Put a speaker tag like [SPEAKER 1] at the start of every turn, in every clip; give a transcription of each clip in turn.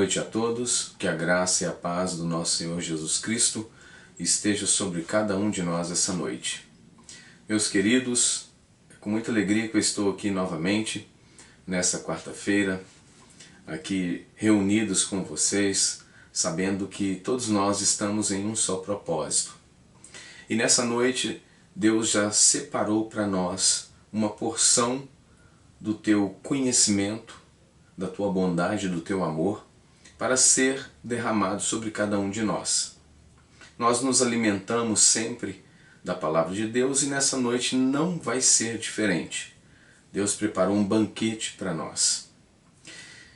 [SPEAKER 1] noite a todos, que a graça e a paz do nosso Senhor Jesus Cristo esteja sobre cada um de nós essa noite. Meus queridos, é com muita alegria que eu estou aqui novamente, nessa quarta-feira, aqui reunidos com vocês, sabendo que todos nós estamos em um só propósito. E nessa noite, Deus já separou para nós uma porção do teu conhecimento, da tua bondade, do teu amor, para ser derramado sobre cada um de nós. Nós nos alimentamos sempre da palavra de Deus e nessa noite não vai ser diferente. Deus preparou um banquete para nós.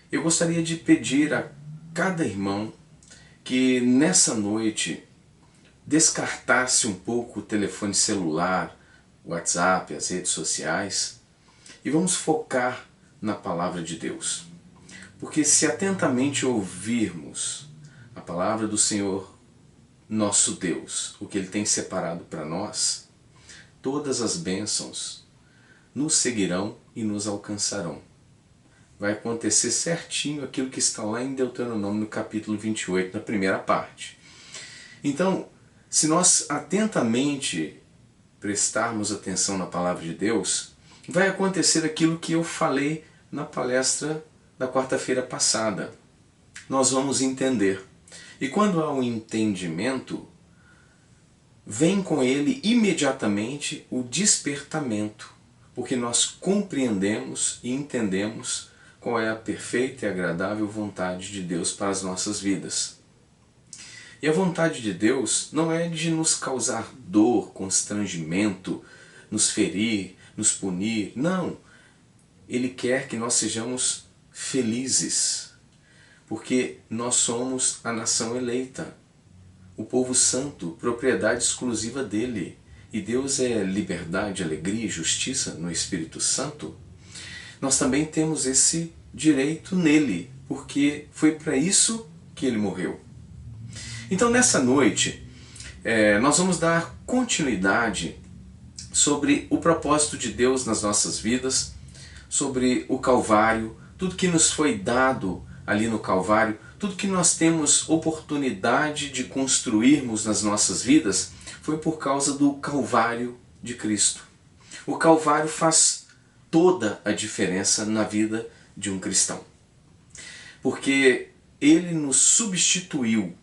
[SPEAKER 1] Eu gostaria de pedir a cada irmão que nessa noite descartasse um pouco o telefone celular, o WhatsApp, as redes sociais, e vamos focar na palavra de Deus. Porque se atentamente ouvirmos a palavra do Senhor, nosso Deus, o que Ele tem separado para nós, todas as bênçãos nos seguirão e nos alcançarão. Vai acontecer certinho aquilo que está lá em Deuteronômio, no capítulo 28, na primeira parte. Então, se nós atentamente prestarmos atenção na palavra de Deus, vai acontecer aquilo que eu falei na palestra da quarta-feira passada. Nós vamos entender. E quando há um entendimento, vem com ele imediatamente o despertamento, porque nós compreendemos e entendemos qual é a perfeita e agradável vontade de Deus para as nossas vidas. E a vontade de Deus não é de nos causar dor, constrangimento, nos ferir, nos punir. Não. Ele quer que nós sejamos felizes, porque nós somos a nação eleita, o povo santo, propriedade exclusiva dele. E Deus é liberdade, alegria e justiça no Espírito Santo. Nós também temos esse direito nele, porque foi para isso que ele morreu. Então nessa noite, nós vamos dar continuidade sobre o propósito de Deus nas nossas vidas, sobre o Calvário, tudo que nos foi dado ali no Calvário, tudo que nós temos oportunidade de construirmos nas nossas vidas, foi por causa do Calvário de Cristo. O Calvário faz toda a diferença na vida de um cristão, porque ele nos substituiu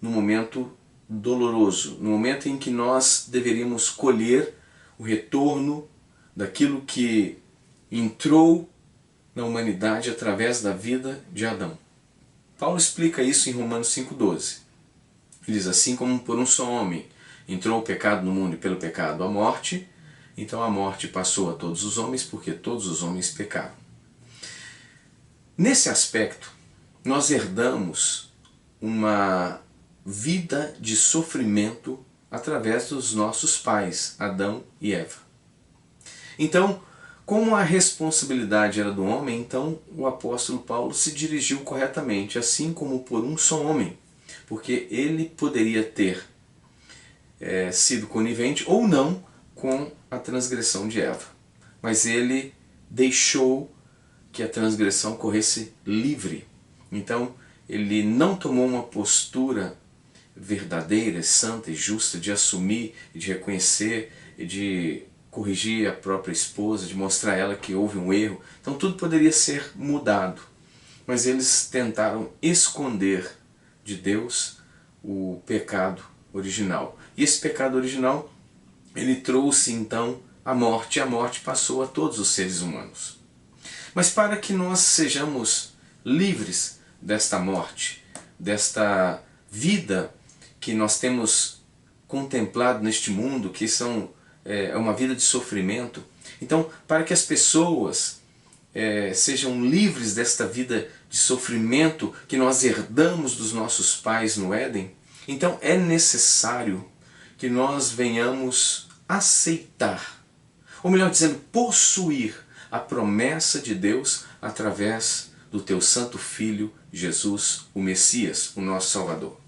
[SPEAKER 1] no momento doloroso, no momento em que nós deveríamos colher o retorno daquilo que entrou na humanidade através da vida de Adão. Paulo explica isso em Romanos 5,12. Ele diz: assim como por um só homem entrou o pecado no mundo e pelo pecado a morte, então a morte passou a todos os homens porque todos os homens pecaram. Nesse aspecto, nós herdamos uma vida de sofrimento através dos nossos pais, Adão e Eva. Então, como a responsabilidade era do homem, então o apóstolo Paulo se dirigiu corretamente, assim como por um só homem, porque ele poderia ter sido conivente ou não com a transgressão de Eva. Mas ele deixou que a transgressão corresse livre. Então, ele não tomou uma postura verdadeira, santa e justa de assumir, de reconhecer, de corrigir a própria esposa, de mostrar a ela que houve um erro. Então tudo poderia ser mudado. Mas eles tentaram esconder de Deus o pecado original. E esse pecado original, ele trouxe então a morte. E a morte passou a todos os seres humanos. Mas para que nós sejamos livres desta morte, desta vida que nós temos contemplado neste mundo, que é uma vida de sofrimento. Então, para que as pessoas sejam livres desta vida de sofrimento que nós herdamos dos nossos pais no Éden, então é necessário que nós venhamos aceitar, ou melhor dizendo, possuir a promessa de Deus através do teu santo Filho, Jesus, o Messias, o nosso Salvador.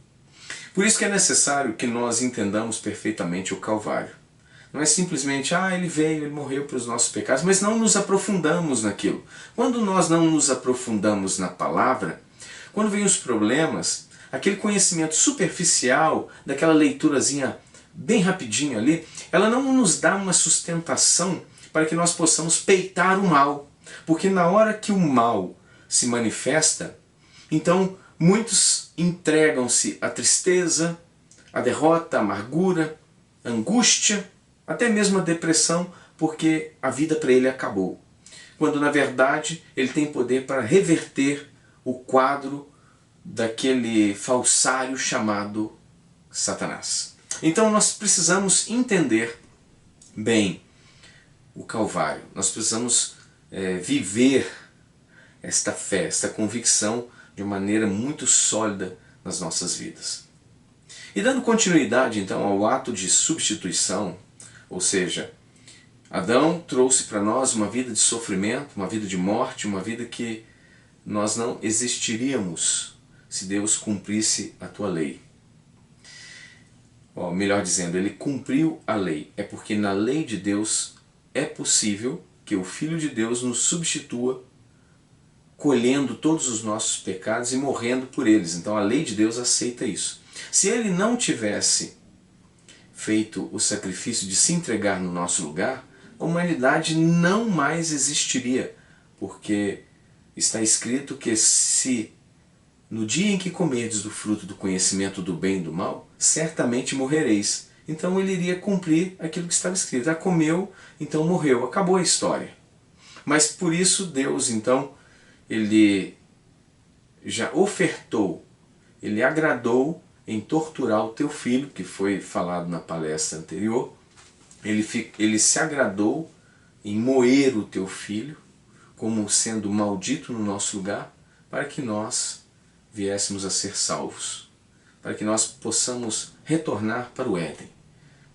[SPEAKER 1] Por isso que é necessário que nós entendamos perfeitamente o Calvário. Não é simplesmente, ele veio, ele morreu para os nossos pecados, mas não nos aprofundamos naquilo. Quando nós não nos aprofundamos na palavra, Quando vem os problemas, aquele conhecimento superficial, daquela leiturazinha bem rapidinho ali, ela não nos dá uma sustentação para que nós possamos peitar o mal. Porque na hora que o mal se manifesta, então muitos entregam-se à tristeza, à derrota, à amargura, à angústia, até mesmo à depressão, porque a vida para ele acabou. Quando na verdade ele tem poder para reverter o quadro daquele falsário chamado Satanás. Então nós precisamos entender bem o Calvário. Nós precisamos viver esta fé, esta convicção de uma maneira muito sólida nas nossas vidas. E dando continuidade então ao ato de substituição, ou seja, Adão trouxe para nós uma vida de sofrimento, uma vida de morte, uma vida que nós não existiríamos se Deus cumprisse a tua lei. Melhor dizendo, ele cumpriu a lei. É porque na lei de Deus é possível que o Filho de Deus nos substitua, colhendo todos os nossos pecados e morrendo por eles. Então a lei de Deus aceita isso. Se ele não tivesse feito o sacrifício de se entregar no nosso lugar, a humanidade não mais existiria, porque está escrito que se no dia em que comerdes do fruto do conhecimento do bem e do mal, certamente morrereis. Então ele iria cumprir aquilo que estava escrito. Já comeu, então morreu. Acabou a história. Mas por isso Deus, então, ele já ofertou, ele agradou em torturar o teu filho, que foi falado na palestra anterior. Ele se agradou em moer o teu filho, como sendo maldito no nosso lugar, para que nós viéssemos a ser salvos, para que nós possamos retornar para o Éden,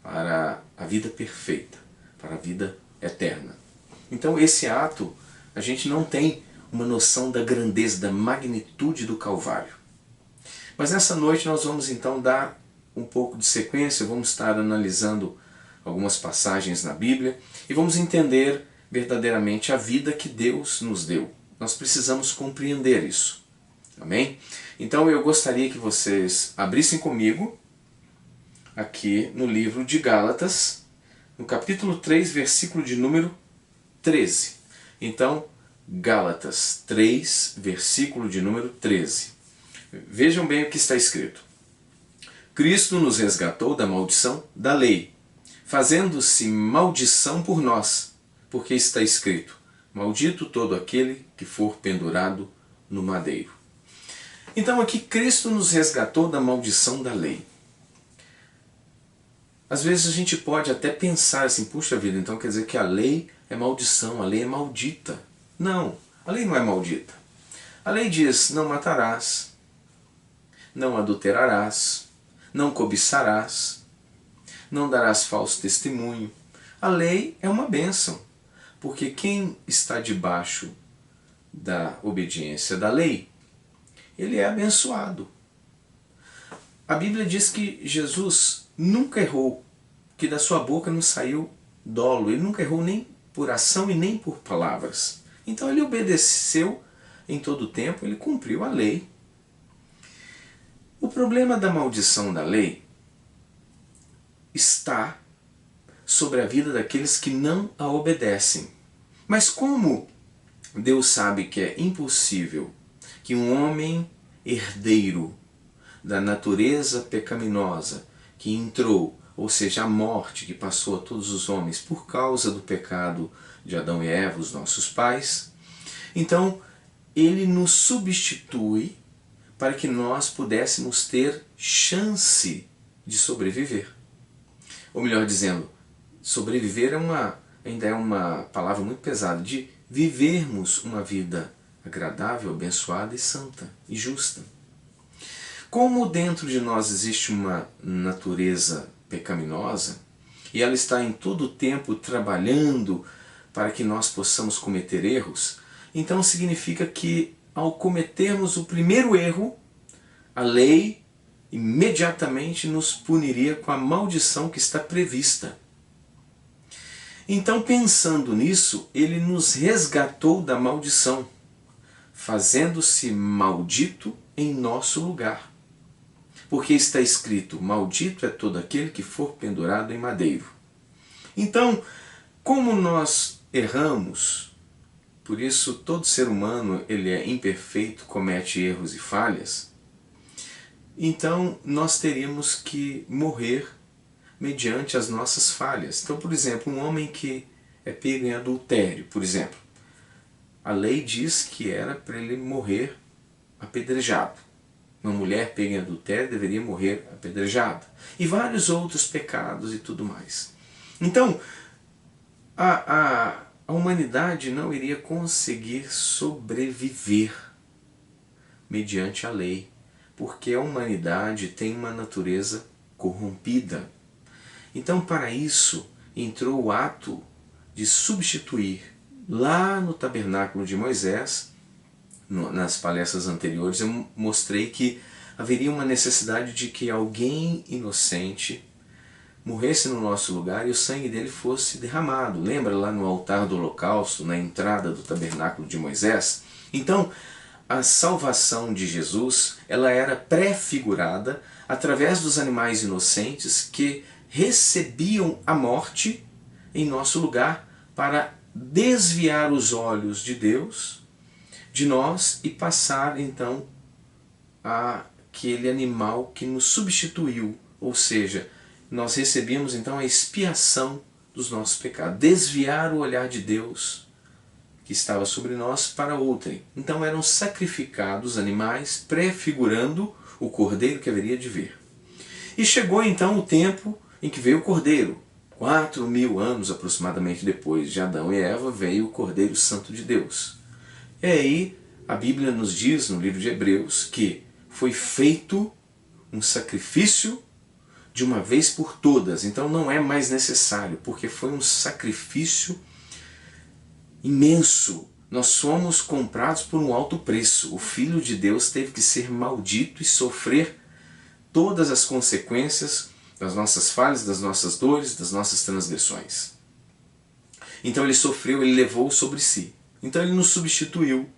[SPEAKER 1] para a vida perfeita, para a vida eterna. Então esse ato, a gente não tem uma noção da grandeza, da magnitude do Calvário. Mas nessa noite nós vamos então dar um pouco de sequência, vamos estar analisando algumas passagens na Bíblia e vamos entender verdadeiramente a vida que Deus nos deu. Nós precisamos compreender isso. Amém? Então eu gostaria que vocês abrissem comigo aqui no livro de Gálatas, no capítulo 3, versículo de número 13. Então, Gálatas 3, versículo de número 13. Vejam bem o que está escrito. Cristo nos resgatou da maldição da lei, fazendo-se maldição por nós, porque está escrito: maldito todo aquele que for pendurado no madeiro. Então aqui Cristo nos resgatou da maldição da lei. Às vezes a gente pode até pensar assim, puxa vida, então quer dizer que a lei é maldição, a lei é maldita. Não, a lei não é maldita. A lei diz: não matarás, não adulterarás, não cobiçarás, não darás falso testemunho. A lei é uma bênção, porque quem está debaixo da obediência da lei, ele é abençoado. A Bíblia diz que Jesus nunca errou, que da sua boca não saiu dolo. Ele nunca errou nem por ação e nem por palavras. Então ele obedeceu em todo o tempo, ele cumpriu a lei. O problema da maldição da lei está sobre a vida daqueles que não a obedecem. Mas como Deus sabe que é impossível que um homem herdeiro da natureza pecaminosa que entrou, ou seja, a morte que passou a todos os homens por causa do pecado de Adão e Eva, os nossos pais, então ele nos substitui para que nós pudéssemos ter chance de sobreviver. Ou melhor dizendo, sobreviver ainda é uma palavra muito pesada, de vivermos uma vida agradável, abençoada e santa e justa. Como dentro de nós existe uma natureza pecaminosa, e ela está em todo o tempo trabalhando para que nós possamos cometer erros, então significa que ao cometermos o primeiro erro, a lei imediatamente nos puniria com a maldição que está prevista. Então, pensando nisso, ele nos resgatou da maldição, fazendo-se maldito em nosso lugar. Porque está escrito: maldito é todo aquele que for pendurado em madeiro. Então, como nós erramos, por isso todo ser humano ele é imperfeito, comete erros e falhas, então nós teríamos que morrer mediante as nossas falhas. Então, por exemplo, um homem que é pego em adultério, por exemplo, a lei diz que era para ele morrer apedrejado. Uma mulher pega em adultério deveria morrer apedrejada. E vários outros pecados e tudo mais. Então, a humanidade não iria conseguir sobreviver mediante a lei, porque a humanidade tem uma natureza corrompida. Então, para isso, entrou o ato de substituir. Lá no tabernáculo de Moisés, nas palestras anteriores, eu mostrei que haveria uma necessidade de que alguém inocente morresse no nosso lugar e o sangue dele fosse derramado. Lembra lá no altar do holocausto, na entrada do tabernáculo de Moisés? Então, a salvação de Jesus, ela era pré-figurada através dos animais inocentes que recebiam a morte em nosso lugar para desviar os olhos de Deus de nós e passar então aquele animal que nos substituiu, ou seja, nós recebíamos então a expiação dos nossos pecados, desviar o olhar de Deus que estava sobre nós para outrem. Então eram sacrificados animais prefigurando o cordeiro que haveria de vir. E chegou então o tempo em que veio o cordeiro. 4.000 anos aproximadamente depois de Adão e Eva veio o Cordeiro Santo de Deus. E aí a Bíblia nos diz no livro de Hebreus que foi feito um sacrifício de uma vez por todas. Então não é mais necessário, porque foi um sacrifício imenso. Nós somos comprados por um alto preço. O Filho de Deus teve que ser maldito e sofrer todas as consequências das nossas falhas, das nossas dores, das nossas transgressões. Então ele sofreu, ele levou sobre si. Então ele nos substituiu.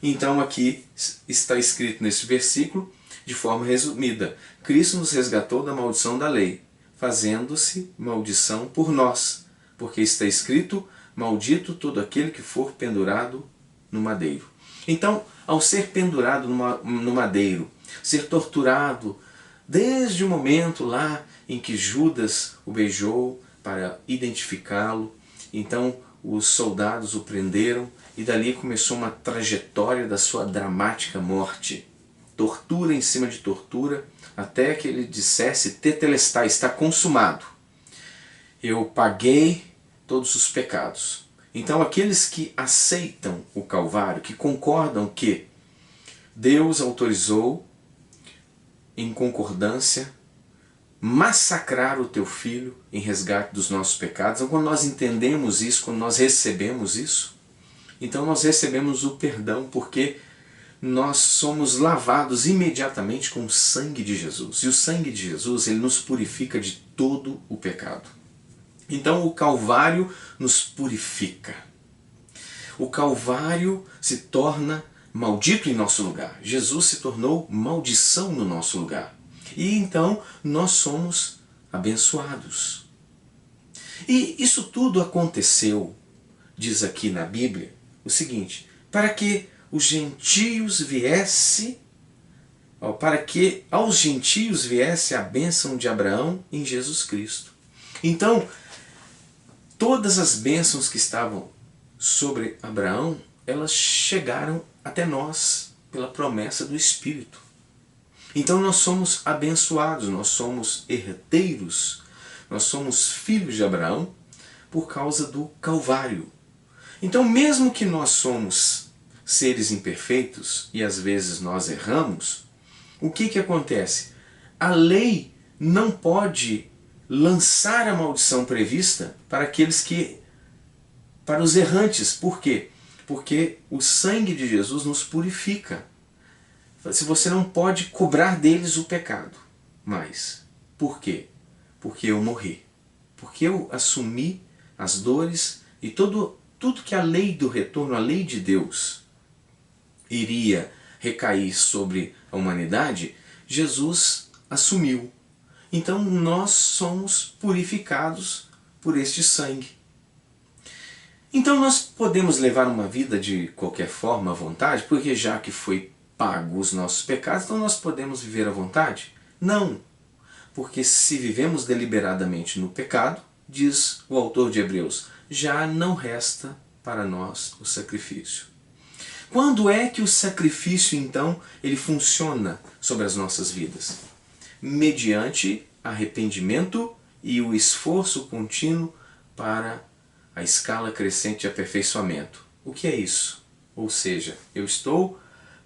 [SPEAKER 1] Então aqui está escrito nesse versículo, de forma resumida: Cristo nos resgatou da maldição da lei, fazendo-se maldição por nós, porque está escrito: maldito todo aquele que for pendurado no madeiro. Então, ao ser pendurado no madeiro, ser torturado, desde o momento lá em que Judas o beijou para identificá-lo, então os soldados o prenderam e dali começou uma trajetória da sua dramática morte. Tortura em cima de tortura, até que ele dissesse: tetelestai, está consumado. Eu paguei todos os pecados. Então aqueles que aceitam o Calvário, que concordam que Deus autorizou em concordância massacrar o teu filho em resgate dos nossos pecados. Então, quando nós entendemos isso, quando nós recebemos isso, então nós recebemos o perdão, porque nós somos lavados imediatamente com o sangue de Jesus. E o sangue de Jesus, ele nos purifica de todo o pecado. Então o Calvário nos purifica. O Calvário se torna maldito em nosso lugar. Jesus se tornou maldição no nosso lugar. E então nós somos abençoados. E isso tudo aconteceu, diz aqui na Bíblia, o seguinte: para que os gentios viesse, para que aos gentios viesse a bênção de Abraão em Jesus Cristo. Então, todas as bênçãos que estavam sobre Abraão, elas chegaram até nós pela promessa do Espírito. Então nós somos abençoados, nós somos herdeiros, nós somos filhos de Abraão por causa do Calvário. Então, mesmo que nós somos seres imperfeitos e às vezes nós erramos, o que acontece? A lei não pode lançar a maldição prevista para para os errantes. Por quê? Porque o sangue de Jesus nos purifica. Se você não pode cobrar deles o pecado. Mas, por quê? Porque eu morri. Porque eu assumi as dores e tudo que a lei do retorno, a lei de Deus, iria recair sobre a humanidade, Jesus assumiu. Então nós somos purificados por este sangue. Então nós podemos levar uma vida de qualquer forma à vontade, porque já que foi pago os nossos pecados, então nós podemos viver à vontade? Não, porque se vivemos deliberadamente no pecado, diz o autor de Hebreus, já não resta para nós o sacrifício. Quando é que o sacrifício, então, ele funciona sobre as nossas vidas? Mediante arrependimento e o esforço contínuo para a escala crescente de aperfeiçoamento. O que é isso? Ou seja, eu estou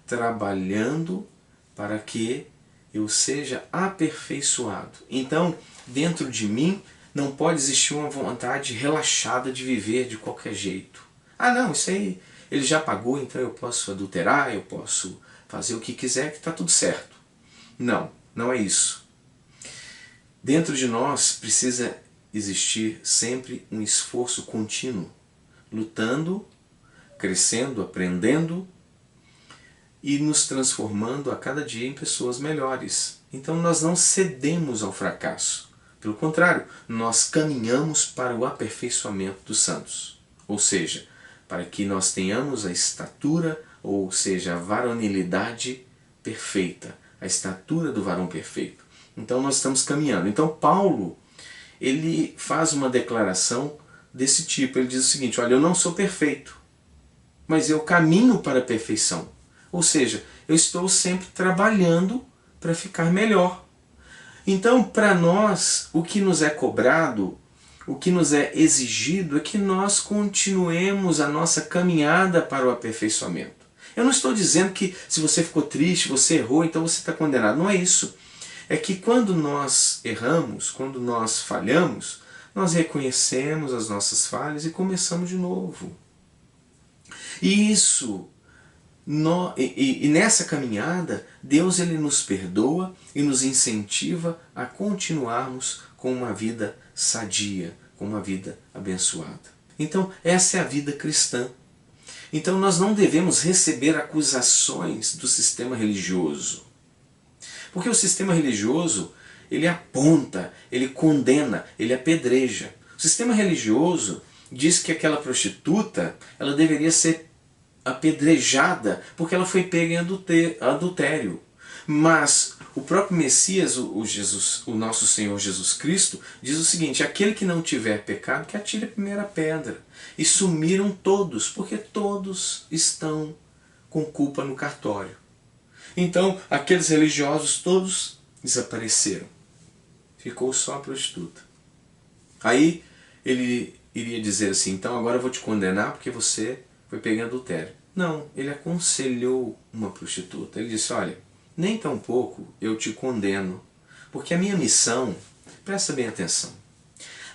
[SPEAKER 1] trabalhando para que eu seja aperfeiçoado. Então, dentro de mim, não pode existir uma vontade relaxada de viver de qualquer jeito. Ah não, isso aí ele já pagou, então eu posso adulterar, eu posso fazer o que quiser que está tudo certo. Não, não é isso. Dentro de nós precisa existir sempre um esforço contínuo, lutando, crescendo, aprendendo e nos transformando a cada dia em pessoas melhores. Então nós não cedemos ao fracasso. Pelo contrário, nós caminhamos para o aperfeiçoamento dos santos. Ou seja, para que nós tenhamos a estatura, ou seja, a varonilidade perfeita, a estatura do varão perfeito. Então nós estamos caminhando. Então Paulo, ele faz uma declaração desse tipo. Ele diz o seguinte, olha, eu não sou perfeito, mas eu caminho para a perfeição. Ou seja, eu estou sempre trabalhando para ficar melhor. Então, para nós, o que nos é cobrado, o que nos é exigido é que nós continuemos a nossa caminhada para o aperfeiçoamento. Eu não estou dizendo que se você ficou triste, você errou, então você está condenado. Não é isso. É que quando nós erramos, quando nós falhamos, nós reconhecemos as nossas falhas e começamos de novo. E isso... E nessa caminhada, Deus ele nos perdoa e nos incentiva a continuarmos com uma vida sadia, com uma vida abençoada. Então, essa é a vida cristã. Então, nós não devemos receber acusações do sistema religioso. Porque o sistema religioso, ele aponta, ele condena, ele apedreja. O sistema religioso diz que aquela prostituta, ela deveria ser apedrejada porque ela foi pega em adultério. Mas o próprio Messias, o nosso Senhor Jesus Cristo, diz o seguinte, aquele que não tiver pecado, que atire a primeira pedra. E sumiram todos, porque todos estão com culpa no cartório. Então, aqueles religiosos todos desapareceram. Ficou só a prostituta. Aí ele iria dizer assim, então agora eu vou te condenar porque você foi pego em adultério. Não, ele aconselhou uma prostituta. Ele disse, olha, nem tão pouco eu te condeno, porque a minha missão, presta bem atenção,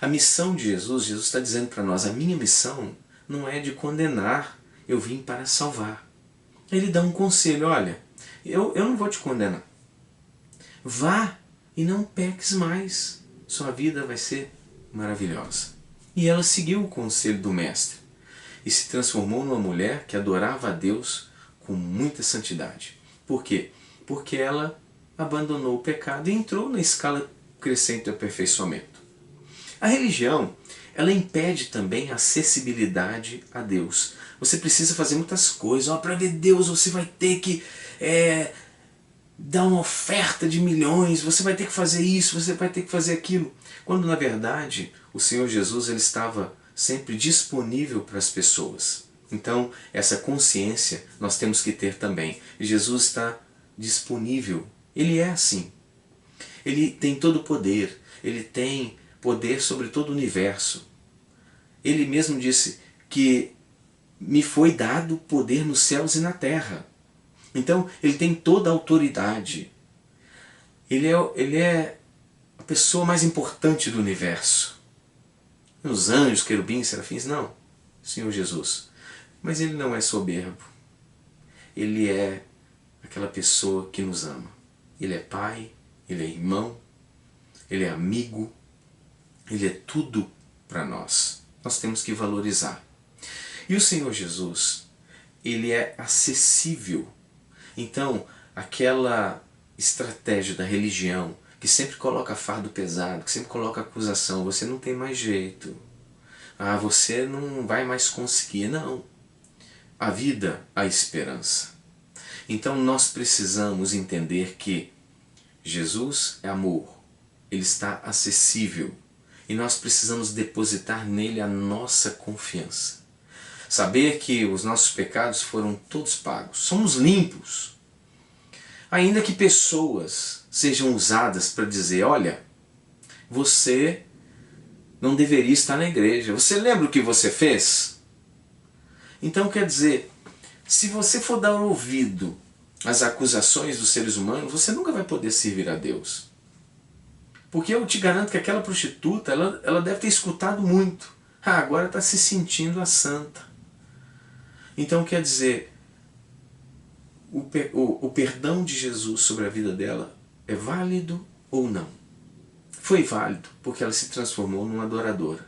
[SPEAKER 1] a missão de Jesus, Jesus está dizendo para nós, a minha missão não é de condenar, eu vim para salvar. Ele dá um conselho, olha, eu não vou te condenar. Vá e não peques mais, sua vida vai ser maravilhosa. E ela seguiu o conselho do mestre e se transformou numa mulher que adorava a Deus com muita santidade. Por quê? Porque ela abandonou o pecado e entrou na escala crescente do aperfeiçoamento. A religião, ela impede também a acessibilidade a Deus. Você precisa fazer muitas coisas. Para ver Deus você vai ter que dar uma oferta de milhões, você vai ter que fazer isso, você vai ter que fazer aquilo. Quando na verdade o Senhor Jesus ele estava sempre disponível para as pessoas. Então essa consciência nós temos que ter também. Jesus está disponível, ele é assim. Ele tem todo o poder, ele tem poder sobre todo o universo. Ele mesmo disse que me foi dado poder nos céus e na terra. Então ele tem toda a autoridade. Ele é a pessoa mais importante do universo. Os anjos, querubins, serafins, não. Senhor Jesus. Mas ele não é soberbo. Ele é aquela pessoa que nos ama. Ele é pai, ele é irmão, ele é amigo, ele é tudo para nós. Nós temos que valorizar. E o Senhor Jesus, ele é acessível. Então, aquela estratégia da religião que sempre coloca fardo pesado, que sempre coloca acusação, você não tem mais jeito, ah, você não vai mais conseguir. Não. A vida, a esperança. Então nós precisamos entender que Jesus é amor, Ele está acessível e nós precisamos depositar nele a nossa confiança. Saber que os nossos pecados foram todos pagos, somos limpos. Ainda que pessoas sejam usadas para dizer, olha, você não deveria estar na igreja, você lembra o que você fez? Então quer dizer, se você for dar ouvido às acusações dos seres humanos, você nunca vai poder servir a Deus. Porque eu te garanto que aquela prostituta, ela deve ter escutado muito. Ah, agora está se sentindo a santa. Então quer dizer, o perdão de Jesus sobre a vida dela é válido ou não? Foi válido, porque ela se transformou numa adoradora.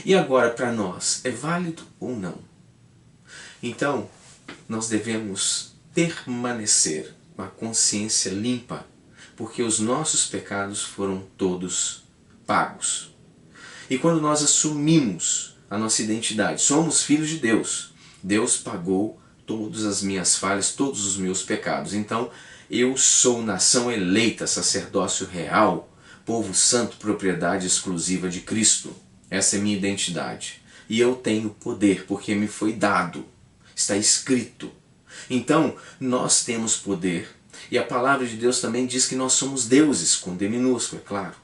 [SPEAKER 1] E agora para nós, é válido ou não? Então, nós devemos permanecer com a consciência limpa, porque os nossos pecados foram todos pagos. E quando nós assumimos a nossa identidade, somos filhos de Deus, Deus pagou todas as minhas falhas, todos os meus pecados. Então, eu sou nação eleita, sacerdócio real, povo santo, propriedade exclusiva de Cristo. Essa é minha identidade. E eu tenho poder, porque me foi dado. Está escrito. Então, nós temos poder. E a palavra de Deus também diz que nós somos deuses, com D minúsculo, é claro.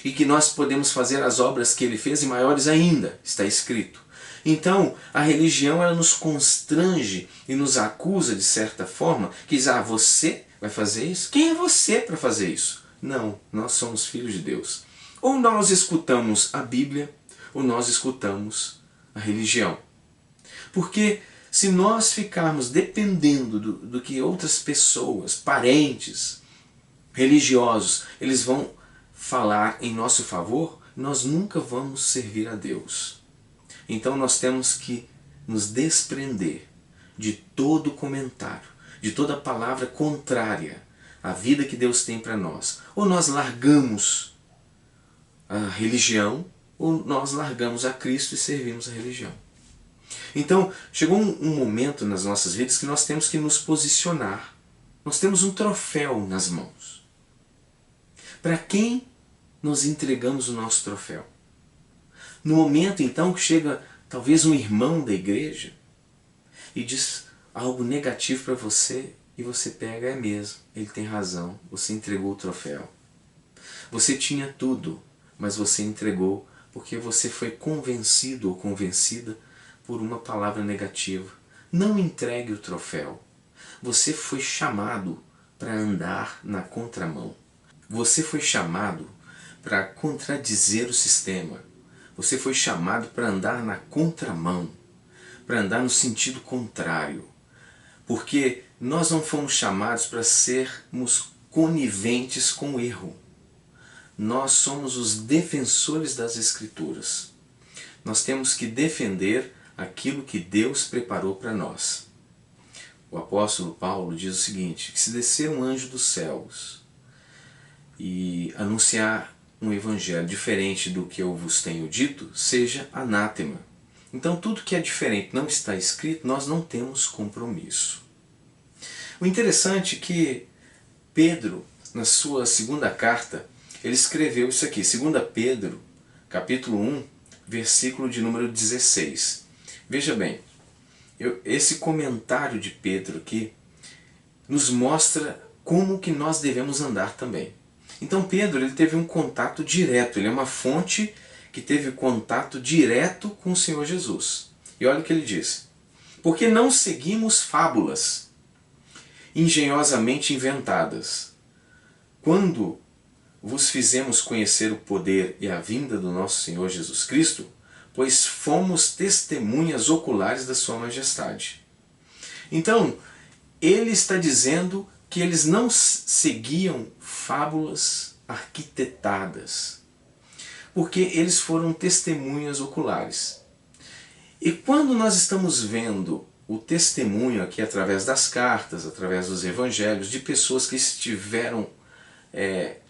[SPEAKER 1] E que nós podemos fazer as obras que Ele fez e maiores ainda. Está escrito. Então, a religião ela nos constrange e nos acusa de certa forma, que diz, ah, você vai fazer isso? Quem é você para fazer isso? Não, nós somos filhos de Deus. Ou nós escutamos a Bíblia, ou nós escutamos a religião. Porque se nós ficarmos dependendo do que outras pessoas, parentes, religiosos, eles vão falar em nosso favor, nós nunca vamos servir a Deus. Então nós temos que nos desprender de todo comentário, de toda palavra contrária à vida que Deus tem para nós. Ou nós largamos a religião, ou nós largamos a Cristo e servimos a religião. Então, chegou um momento nas nossas vidas que nós temos que nos posicionar. Nós temos um troféu nas mãos. Para quem nós entregamos o nosso troféu? No momento então que chega talvez um irmão da igreja e diz algo negativo para você e você pega, é mesmo, ele tem razão, você entregou o troféu. Você tinha tudo, mas você entregou porque você foi convencido ou convencida por uma palavra negativa. Não entregue o troféu. Você foi chamado para andar na contramão. Você foi chamado para contradizer o sistema. Você foi chamado para andar na contramão, para andar no sentido contrário. Porque nós não fomos chamados para sermos coniventes com o erro. Nós somos os defensores das Escrituras. Nós temos que defender aquilo que Deus preparou para nós. O apóstolo Paulo diz o seguinte, que se descer um anjo dos céus e anunciar um evangelho diferente do que eu vos tenho dito, seja anátema. Então tudo que é diferente não está escrito, nós não temos compromisso. O interessante é que Pedro, na sua segunda carta, ele escreveu isso aqui, 2 Pedro, capítulo 1, versículo de número 16. Veja bem, esse comentário de Pedro aqui nos mostra como que nós devemos andar também. Então Pedro ele teve um contato direto, ele é uma fonte que teve contato direto com o Senhor Jesus. E olha o que ele diz. Porque não seguimos fábulas engenhosamente inventadas. Quando vos fizemos conhecer o poder e a vinda do nosso Senhor Jesus Cristo, pois fomos testemunhas oculares da sua majestade. Então, ele está dizendo que eles não seguiam fábulas arquitetadas, porque eles foram testemunhas oculares. E quando nós estamos vendo o testemunho aqui através das cartas, através dos evangelhos, de pessoas que estiveram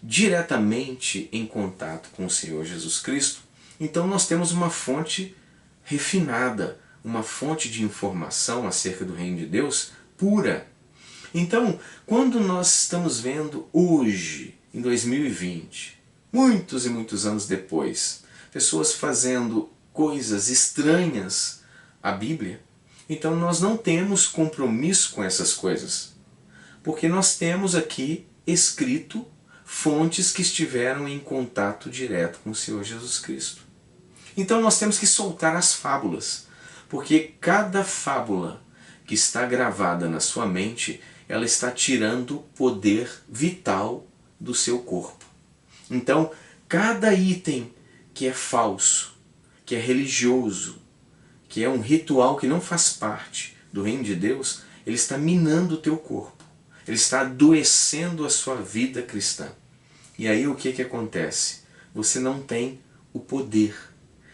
[SPEAKER 1] diretamente em contato com o Senhor Jesus Cristo. Então nós temos uma fonte refinada, uma fonte de informação acerca do reino de Deus pura. Então, quando nós estamos vendo hoje, em 2020, muitos e muitos anos depois, pessoas fazendo coisas estranhas à Bíblia, então nós não temos compromisso com essas coisas, porque nós temos aqui escrito fontes que estiveram em contato direto com o Senhor Jesus Cristo. Então nós temos que soltar as fábulas, porque cada fábula que está gravada na sua mente, ela está tirando poder vital do seu corpo. Então, cada item que é falso, que é religioso, que é um ritual que não faz parte do reino de Deus, ele está minando o teu corpo. Ele está adoecendo a sua vida cristã. E aí o que acontece? Você não tem o poder,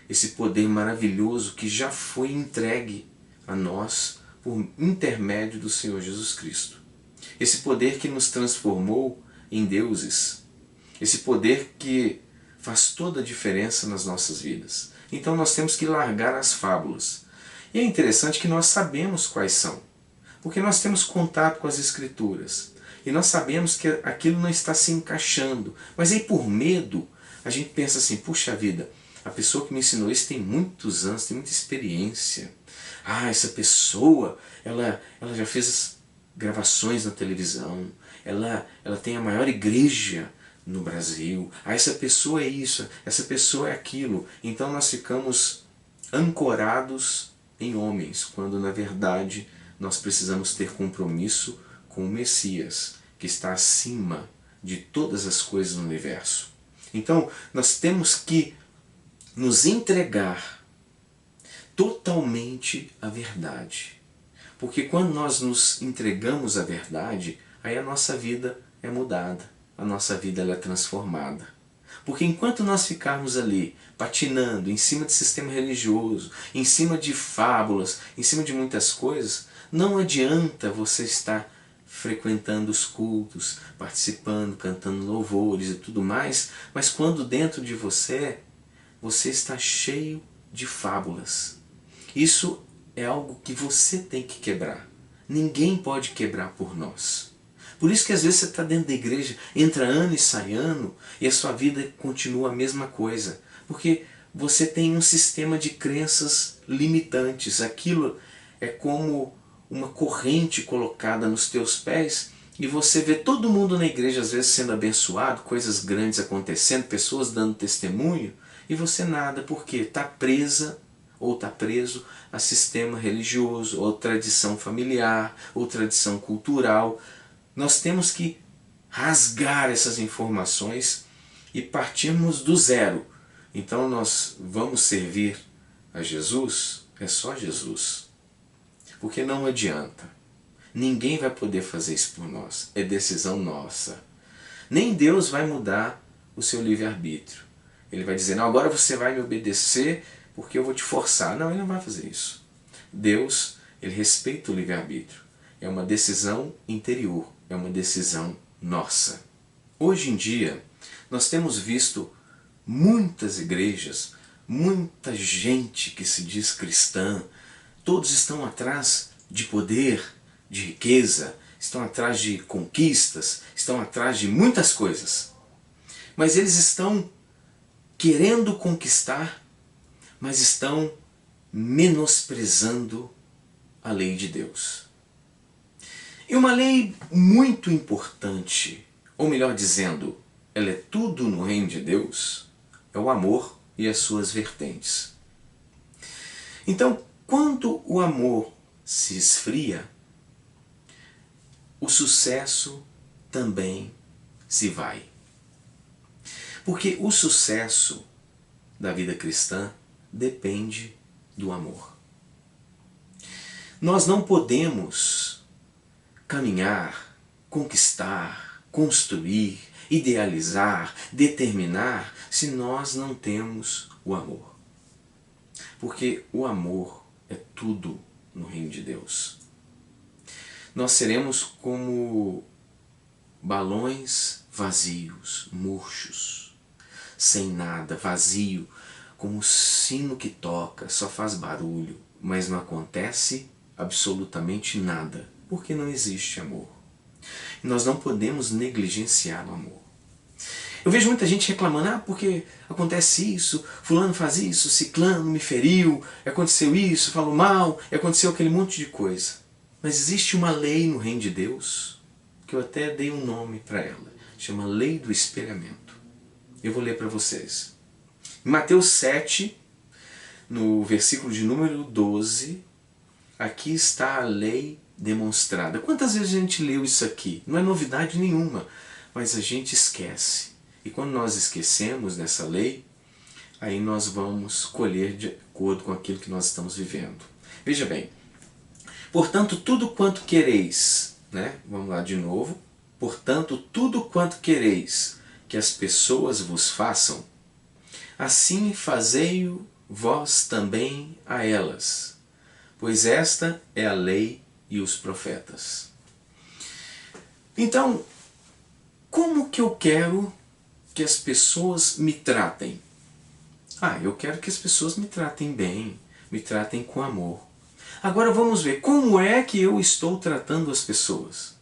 [SPEAKER 1] esse poder maravilhoso que já foi entregue a nós por intermédio do Senhor Jesus Cristo. Esse poder que nos transformou em deuses. Esse poder que faz toda a diferença nas nossas vidas. Então nós temos que largar as fábulas. E é interessante que nós sabemos quais são. Porque nós temos contato com as Escrituras. E nós sabemos que aquilo não está se encaixando. Mas aí por medo, a gente pensa assim, puxa vida, a pessoa que me ensinou isso tem muitos anos, tem muita experiência. Ah, essa pessoa, ela já fez gravações na televisão. Ela tem a maior igreja no Brasil. Ah, essa pessoa é isso, essa pessoa é aquilo. Então nós ficamos ancorados em homens, quando na verdade nós precisamos ter compromisso com o Messias, que está acima de todas as coisas no universo. Então nós temos que nos entregar totalmente à verdade. Porque quando nós nos entregamos à verdade, aí a nossa vida é mudada, a nossa vida ela é transformada. Porque enquanto nós ficarmos ali patinando em cima de sistema religioso, em cima de fábulas, em cima de muitas coisas, não adianta você estar frequentando os cultos, participando, cantando louvores e tudo mais, mas quando dentro de você está cheio de fábulas. Isso é algo que você tem que quebrar. Ninguém pode quebrar por nós. Por isso que às vezes você está dentro da igreja, entra ano e sai ano, e a sua vida continua a mesma coisa. Porque você tem um sistema de crenças limitantes. Aquilo é como uma corrente colocada nos teus pés, e você vê todo mundo na igreja às vezes sendo abençoado, coisas grandes acontecendo, pessoas dando testemunho, e você nada, porque está presa ou está preso a sistema religioso, ou tradição familiar, ou tradição cultural. Nós temos que rasgar essas informações e partirmos do zero. Então nós vamos servir a Jesus, é só Jesus. Porque não adianta. Ninguém vai poder fazer isso por nós. É decisão nossa. Nem Deus vai mudar o seu livre-arbítrio. Ele vai dizer, não, agora você vai me obedecer porque eu vou te forçar. Não, ele não vai fazer isso. Deus, ele respeita o livre-arbítrio. É uma decisão interior, é uma decisão nossa. Hoje em dia, nós temos visto muitas igrejas, muita gente que se diz cristã, todos estão atrás de poder, de riqueza, estão atrás de conquistas, estão atrás de muitas coisas. Mas eles estão querendo conquistar, mas estão menosprezando a lei de Deus. E uma lei muito importante, ou melhor dizendo, ela é tudo no reino de Deus, é o amor e as suas vertentes. Então, quando o amor se esfria, o sucesso também se vai. Porque o sucesso da vida cristã depende do amor. Nós não podemos caminhar, conquistar, construir, idealizar, determinar, se nós não temos o amor. Porque o amor é tudo no reino de Deus. Nós seremos como balões vazios, murchos, sem nada, vazio, como um sino que toca, só faz barulho, mas não acontece absolutamente nada, porque não existe amor. E nós não podemos negligenciar o amor. Eu vejo muita gente reclamando, porque acontece isso, fulano faz isso, ciclano me feriu, aconteceu isso, falou mal, aconteceu aquele monte de coisa. Mas existe uma lei no reino de Deus, que eu até dei um nome para ela, chama Lei do Espelhamento. Eu vou ler para vocês. Em Mateus 7, no versículo de número 12, aqui está a lei demonstrada. Quantas vezes a gente leu isso aqui? Não é novidade nenhuma, mas a gente esquece. E quando nós esquecemos dessa lei, aí nós vamos colher de acordo com aquilo que nós estamos vivendo. Veja bem, portanto, tudo quanto quereis, vamos lá de novo, portanto, tudo quanto quereis que as pessoas vos façam, assim fazei-o vós também a elas, pois esta é a lei e os profetas. Então, como que eu quero que as pessoas me tratem? Eu quero que as pessoas me tratem bem, me tratem com amor. Agora vamos ver, como é que eu estou tratando as pessoas?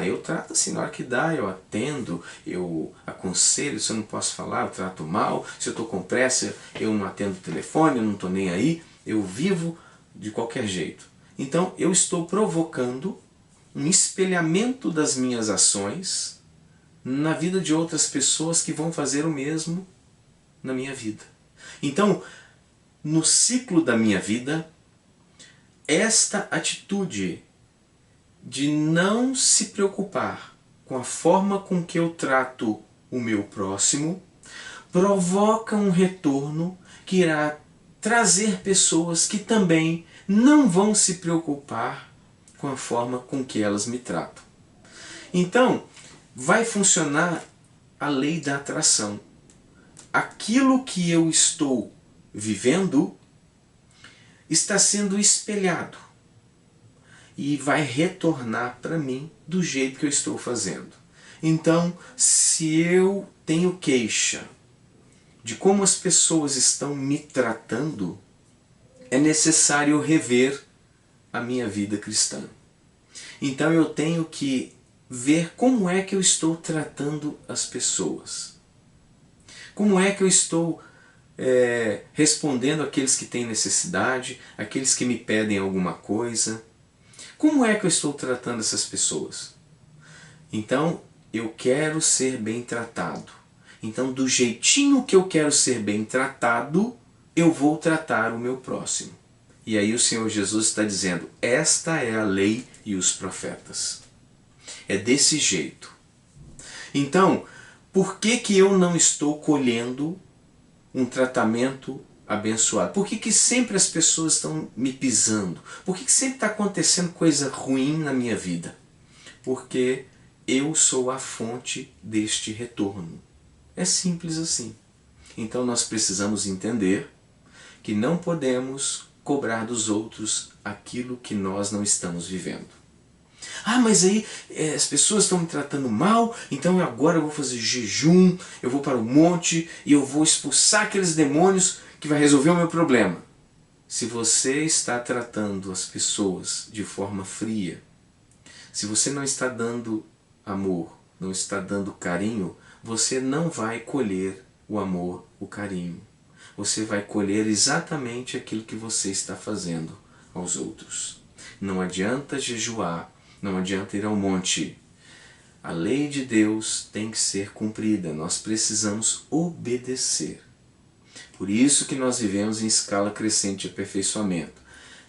[SPEAKER 1] Eu trato assim, na hora que dá, eu atendo, eu aconselho, se eu não posso falar, eu trato mal, se eu estou com pressa, eu não atendo o telefone, eu não estou nem aí, eu vivo de qualquer jeito. Então eu estou provocando um espelhamento das minhas ações na vida de outras pessoas que vão fazer o mesmo na minha vida. Então, no ciclo da minha vida, esta atitude de não se preocupar com a forma com que eu trato o meu próximo provoca um retorno que irá trazer pessoas que também não vão se preocupar com a forma com que elas me tratam. Então, vai funcionar a lei da atração. Aquilo que eu estou vivendo está sendo espelhado e vai retornar para mim do jeito que eu estou fazendo. Então, se eu tenho queixa de como as pessoas estão me tratando, é necessário rever a minha vida cristã. Então eu tenho que ver como é que eu estou tratando as pessoas. Como é que eu estou respondendo àqueles que têm necessidade, àqueles que me pedem alguma coisa. Como é que eu estou tratando essas pessoas? Então, eu quero ser bem tratado. Então, do jeitinho que eu quero ser bem tratado, eu vou tratar o meu próximo. E aí o Senhor Jesus está dizendo, esta é a lei e os profetas. É desse jeito. Então, por que que eu não estou colhendo um tratamento abençoado? Por que que sempre as pessoas estão me pisando? Por que que sempre está acontecendo coisa ruim na minha vida? Porque eu sou a fonte deste retorno. É simples assim. Então nós precisamos entender que não podemos cobrar dos outros aquilo que nós não estamos vivendo. Mas aí as pessoas estão me tratando mal, então agora eu vou fazer jejum, eu vou para o monte e eu vou expulsar aqueles demônios que vai resolver o meu problema. Se você está tratando as pessoas de forma fria, se você não está dando amor, não está dando carinho, você não vai colher o amor, o carinho. Você vai colher exatamente aquilo que você está fazendo aos outros. Não adianta jejuar, não adianta ir ao monte. A lei de Deus tem que ser cumprida, nós precisamos obedecer. Por isso que nós vivemos em escala crescente de aperfeiçoamento.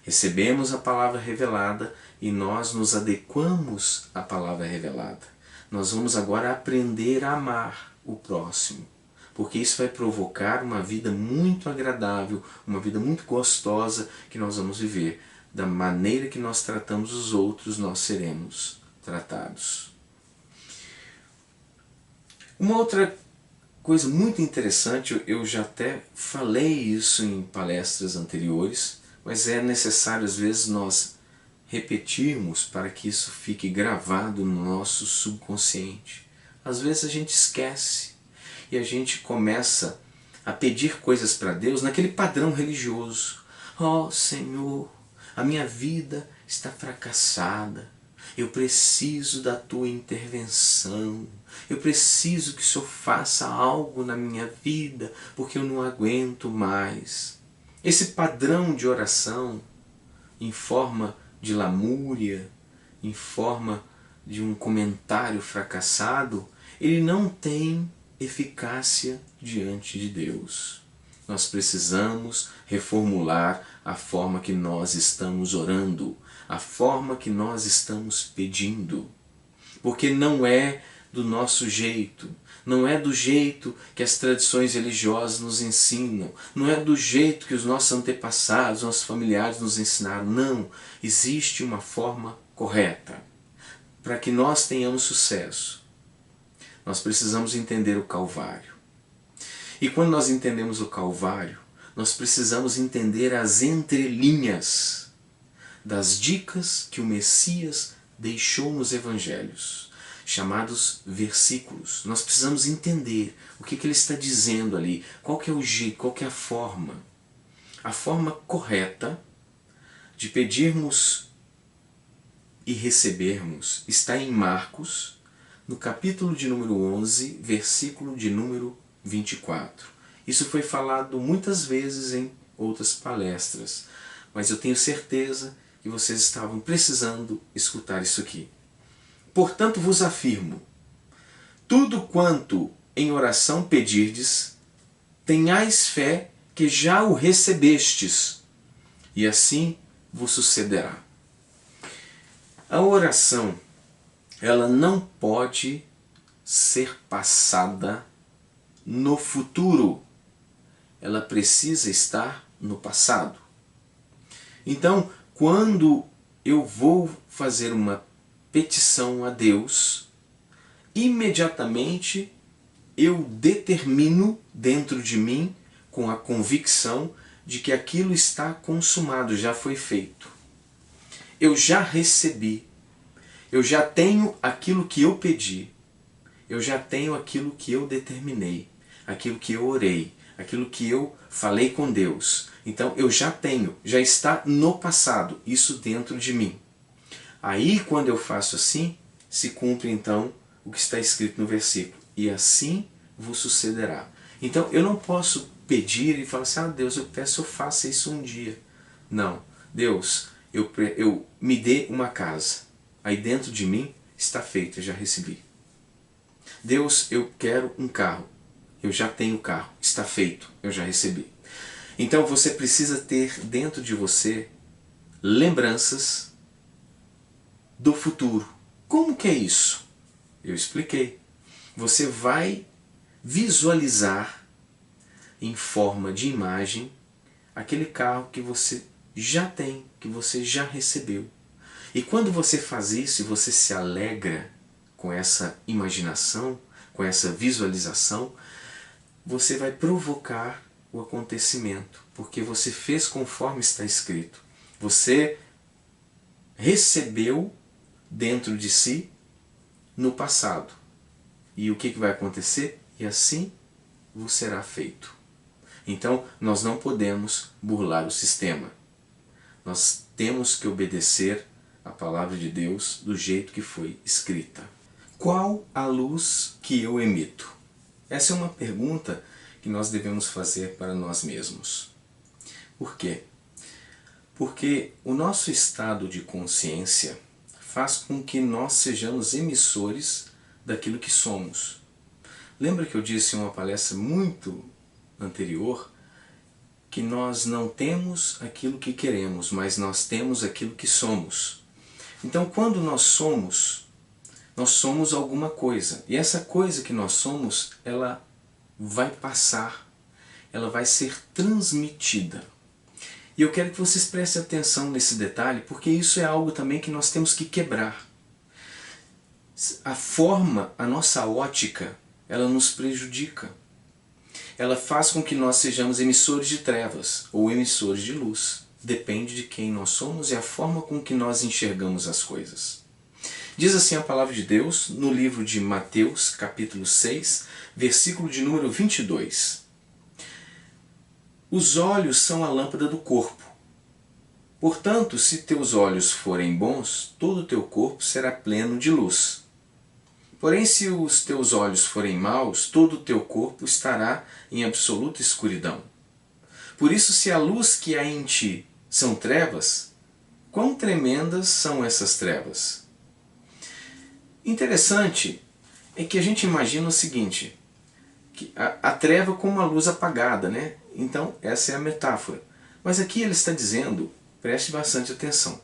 [SPEAKER 1] Recebemos a palavra revelada e nós nos adequamos à palavra revelada. Nós vamos agora aprender a amar o próximo, porque isso vai provocar uma vida muito agradável, uma vida muito gostosa que nós vamos viver. Da maneira que nós tratamos os outros, nós seremos tratados. Uma outra coisa muito interessante, eu já até falei isso em palestras anteriores, mas é necessário às vezes nós repetirmos para que isso fique gravado no nosso subconsciente. Às vezes a gente esquece e a gente começa a pedir coisas para Deus naquele padrão religioso. Ó Senhor, a minha vida está fracassada, eu preciso da tua intervenção, eu preciso que o Senhor faça algo na minha vida, porque eu não aguento mais. Esse padrão de oração, em forma de lamúria, em forma de um comentário fracassado, ele não tem eficácia diante de Deus. Nós precisamos reformular a forma que nós estamos orando, a forma que nós estamos pedindo. Porque não é do nosso jeito, não é do jeito que as tradições religiosas nos ensinam, não é do jeito que os nossos antepassados, nossos familiares nos ensinaram. Não, existe uma forma correta. Para que nós tenhamos sucesso, nós precisamos entender o Calvário. E quando nós entendemos o Calvário, nós precisamos entender as entrelinhas das dicas que o Messias deixou nos Evangelhos, chamados versículos. Nós precisamos entender o que ele está dizendo ali, qual que é o jeito, qual que é a forma. A forma correta de pedirmos e recebermos está em Marcos, no capítulo de número 11, versículo de número 24. Isso foi falado muitas vezes em outras palestras, mas eu tenho certeza que vocês estavam precisando escutar isso aqui. Portanto vos afirmo, tudo quanto em oração pedirdes, tenhais fé que já o recebestes, e assim vos sucederá. A oração, ela não pode ser passada no futuro. Ela precisa estar no passado. Então, quando eu vou fazer uma petição a Deus, imediatamente eu determino dentro de mim, com a convicção de que aquilo está consumado, já foi feito. Eu já recebi, eu já tenho aquilo que eu pedi, eu já tenho aquilo que eu determinei, aquilo que eu orei, aquilo que eu falei com Deus. Então eu já tenho, já está no passado, isso dentro de mim. Aí quando eu faço assim, se cumpre então o que está escrito no versículo. E assim vos sucederá. Então eu não posso pedir e falar assim, ah Deus, eu peço, eu faça isso um dia. Não, Deus, eu me dê uma casa. Aí dentro de mim está feito, eu já recebi. Deus, eu quero um carro. Eu já tenho o carro, está feito, eu já recebi. Então você precisa ter dentro de você lembranças do futuro. Como que é isso? Eu expliquei. Você vai visualizar em forma de imagem aquele carro que você já tem, que você já recebeu. E quando você faz isso e você se alegra com essa imaginação, com essa visualização, você vai provocar o acontecimento, porque você fez conforme está escrito. Você recebeu dentro de si no passado. E o que vai acontecer? E assim vos será feito. Então, nós não podemos burlar o sistema. Nós temos que obedecer a palavra de Deus do jeito que foi escrita. Qual a luz que eu emito? Essa é uma pergunta que nós devemos fazer para nós mesmos. Por quê? Porque o nosso estado de consciência faz com que nós sejamos emissores daquilo que somos. Lembra que eu disse em uma palestra muito anterior que nós não temos aquilo que queremos, mas nós temos aquilo que somos. Então quando nós somos alguma coisa. E essa coisa que nós somos, ela vai passar, ela vai ser transmitida. E eu quero que vocês prestem atenção nesse detalhe, porque isso é algo também que nós temos que quebrar. A forma, a nossa ótica, ela nos prejudica. Ela faz com que nós sejamos emissores de trevas ou emissores de luz. depende de quem nós somos e a forma com que nós enxergamos as coisas. Diz assim a palavra de Deus no livro de Mateus, capítulo 6, versículo de número 22. Os olhos são a lâmpada do corpo. Portanto, se teus olhos forem bons, todo o teu corpo será pleno de luz. Porém, se os teus olhos forem maus, todo o teu corpo estará em absoluta escuridão. Por isso, se a luz que há em ti são trevas, quão tremendas são essas trevas? Interessante é que a gente imagina o seguinte, que a treva como uma luz apagada, né? Então, essa é a metáfora. Mas aqui ele está dizendo, preste bastante atenção,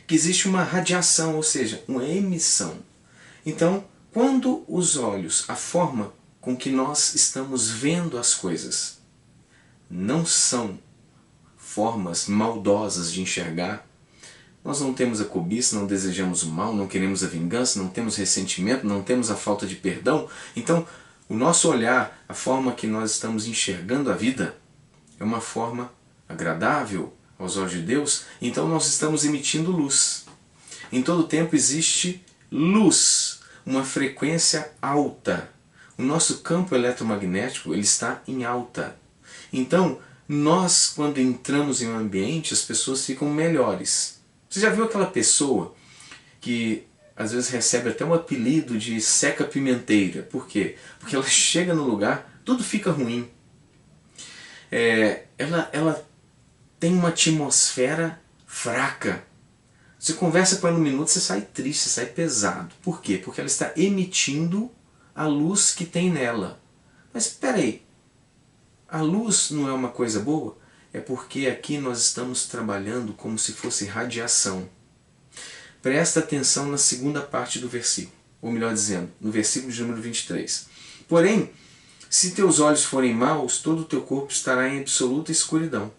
[SPEAKER 1] que existe uma radiação, ou seja, uma emissão. Então, quando os olhos, a forma com que nós estamos vendo as coisas, não são formas maldosas de enxergar, nós não temos a cobiça, não desejamos o mal, não queremos a vingança, não temos ressentimento, não temos a falta de perdão. Então, o nosso olhar, a forma que nós estamos enxergando a vida, é uma forma agradável aos olhos de Deus, então nós estamos emitindo luz. Em todo tempo existe luz, uma frequência alta. O nosso campo eletromagnético ele está em alta. Então, nós, quando entramos em um ambiente, as pessoas ficam melhores. Você já viu aquela pessoa que às vezes recebe até um apelido de seca-pimenteira? Por quê? Porque ela chega no lugar, tudo fica ruim. Ela tem uma atmosfera fraca. Você conversa com ela um minuto, você sai triste, você sai pesado. Por quê? Porque ela está emitindo a luz que tem nela. Mas espera aí, a luz não é uma coisa boa? É porque aqui nós estamos trabalhando como se fosse radiação. Presta atenção na segunda parte do versículo, ou melhor dizendo, no versículo de número 23. Porém, se teus olhos forem maus, todo o teu corpo estará em absoluta escuridão.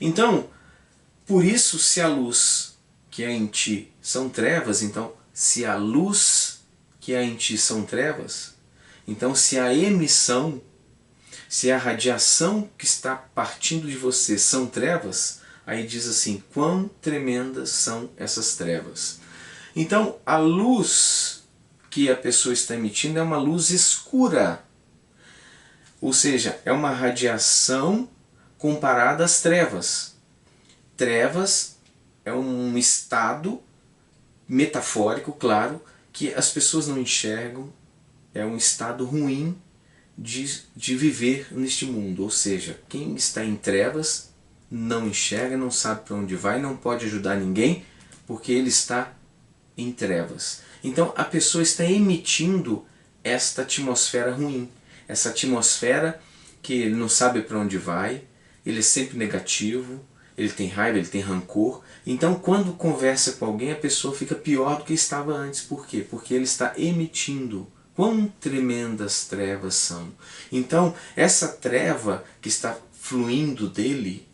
[SPEAKER 1] Então, por isso, se a luz que há em ti são trevas, então, se a luz que há em ti são trevas, então se a emissão, se a radiação que está partindo de você são trevas, aí diz assim, quão tremendas são essas trevas. Então, a luz que a pessoa está emitindo é uma luz escura. Ou seja, é uma radiação comparada às trevas. Trevas é um estado metafórico, claro, que as pessoas não enxergam, é um estado ruim de viver neste mundo. Ou seja, quem está em trevas não enxerga, não sabe para onde vai, não pode ajudar ninguém, porque ele está em trevas. Então a pessoa está emitindo esta atmosfera ruim, essa atmosfera que ele não sabe para onde vai, ele é sempre negativo, ele tem raiva, ele tem rancor. Então quando conversa com alguém a pessoa fica pior do que estava antes. Por quê? Porque ele está emitindo. Quão tremendas trevas são. Então essa treva que está fluindo dele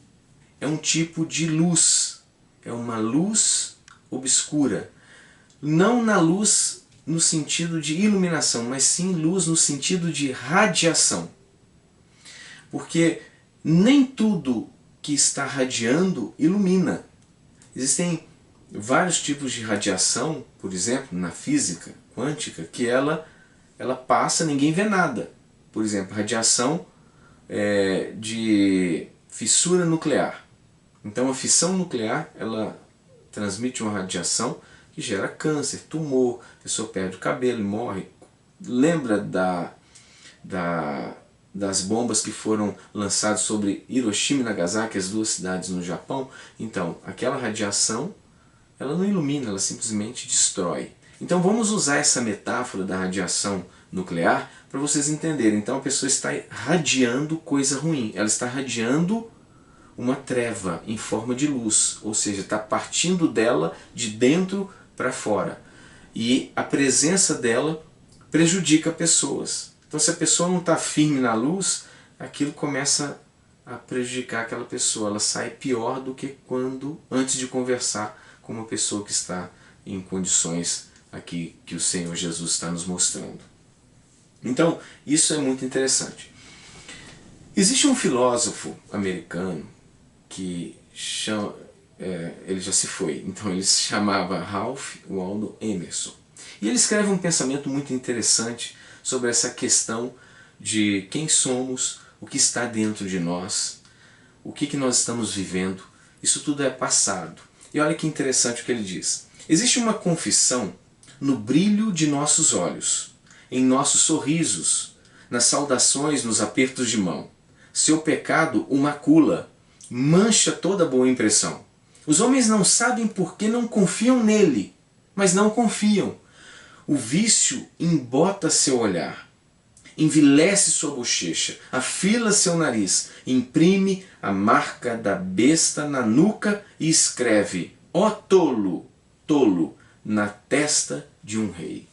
[SPEAKER 1] é um tipo de luz, é uma luz obscura. Não na luz no sentido de iluminação, mas sim luz no sentido de radiação. Porque nem tudo que está radiando ilumina. Existem vários tipos de radiação, por exemplo, na física quântica, que ela passa, ninguém vê nada. Por exemplo, radiação de fissura nuclear. Então a fissão nuclear ela transmite uma radiação que gera câncer, tumor, a pessoa perde o cabelo e morre. Lembra das bombas que foram lançadas sobre Hiroshima e Nagasaki, as duas cidades no Japão? Então, aquela radiação ela não ilumina, ela simplesmente destrói. Então vamos usar essa metáfora da radiação nuclear para vocês entenderem. Então a pessoa está radiando coisa ruim, ela está radiando uma treva em forma de luz, ou seja, está partindo dela de dentro para fora. E a presença dela prejudica pessoas. Então se a pessoa não está firme na luz, aquilo começa a prejudicar aquela pessoa. Ela sai pior do que quando antes de conversar com uma pessoa que está em condições aqui que o Senhor Jesus está nos mostrando. Então, isso é muito interessante. Existe um filósofo americano que ele já se foi, então ele se chamava Ralph Waldo Emerson. E ele escreve um pensamento muito interessante sobre essa questão de quem somos, o que está dentro de nós, o que nós estamos vivendo. Isso tudo é passado. E olha que interessante o que ele diz. Existe uma confissão no brilho de nossos olhos, em nossos sorrisos, nas saudações, nos apertos de mão. Seu pecado o macula, mancha toda boa impressão. Os homens não sabem por que não confiam nele, mas não confiam. O vício embota seu olhar, envilece sua bochecha, afila seu nariz, imprime a marca da besta na nuca e escreve: ó tolo, tolo, na testa de um rei.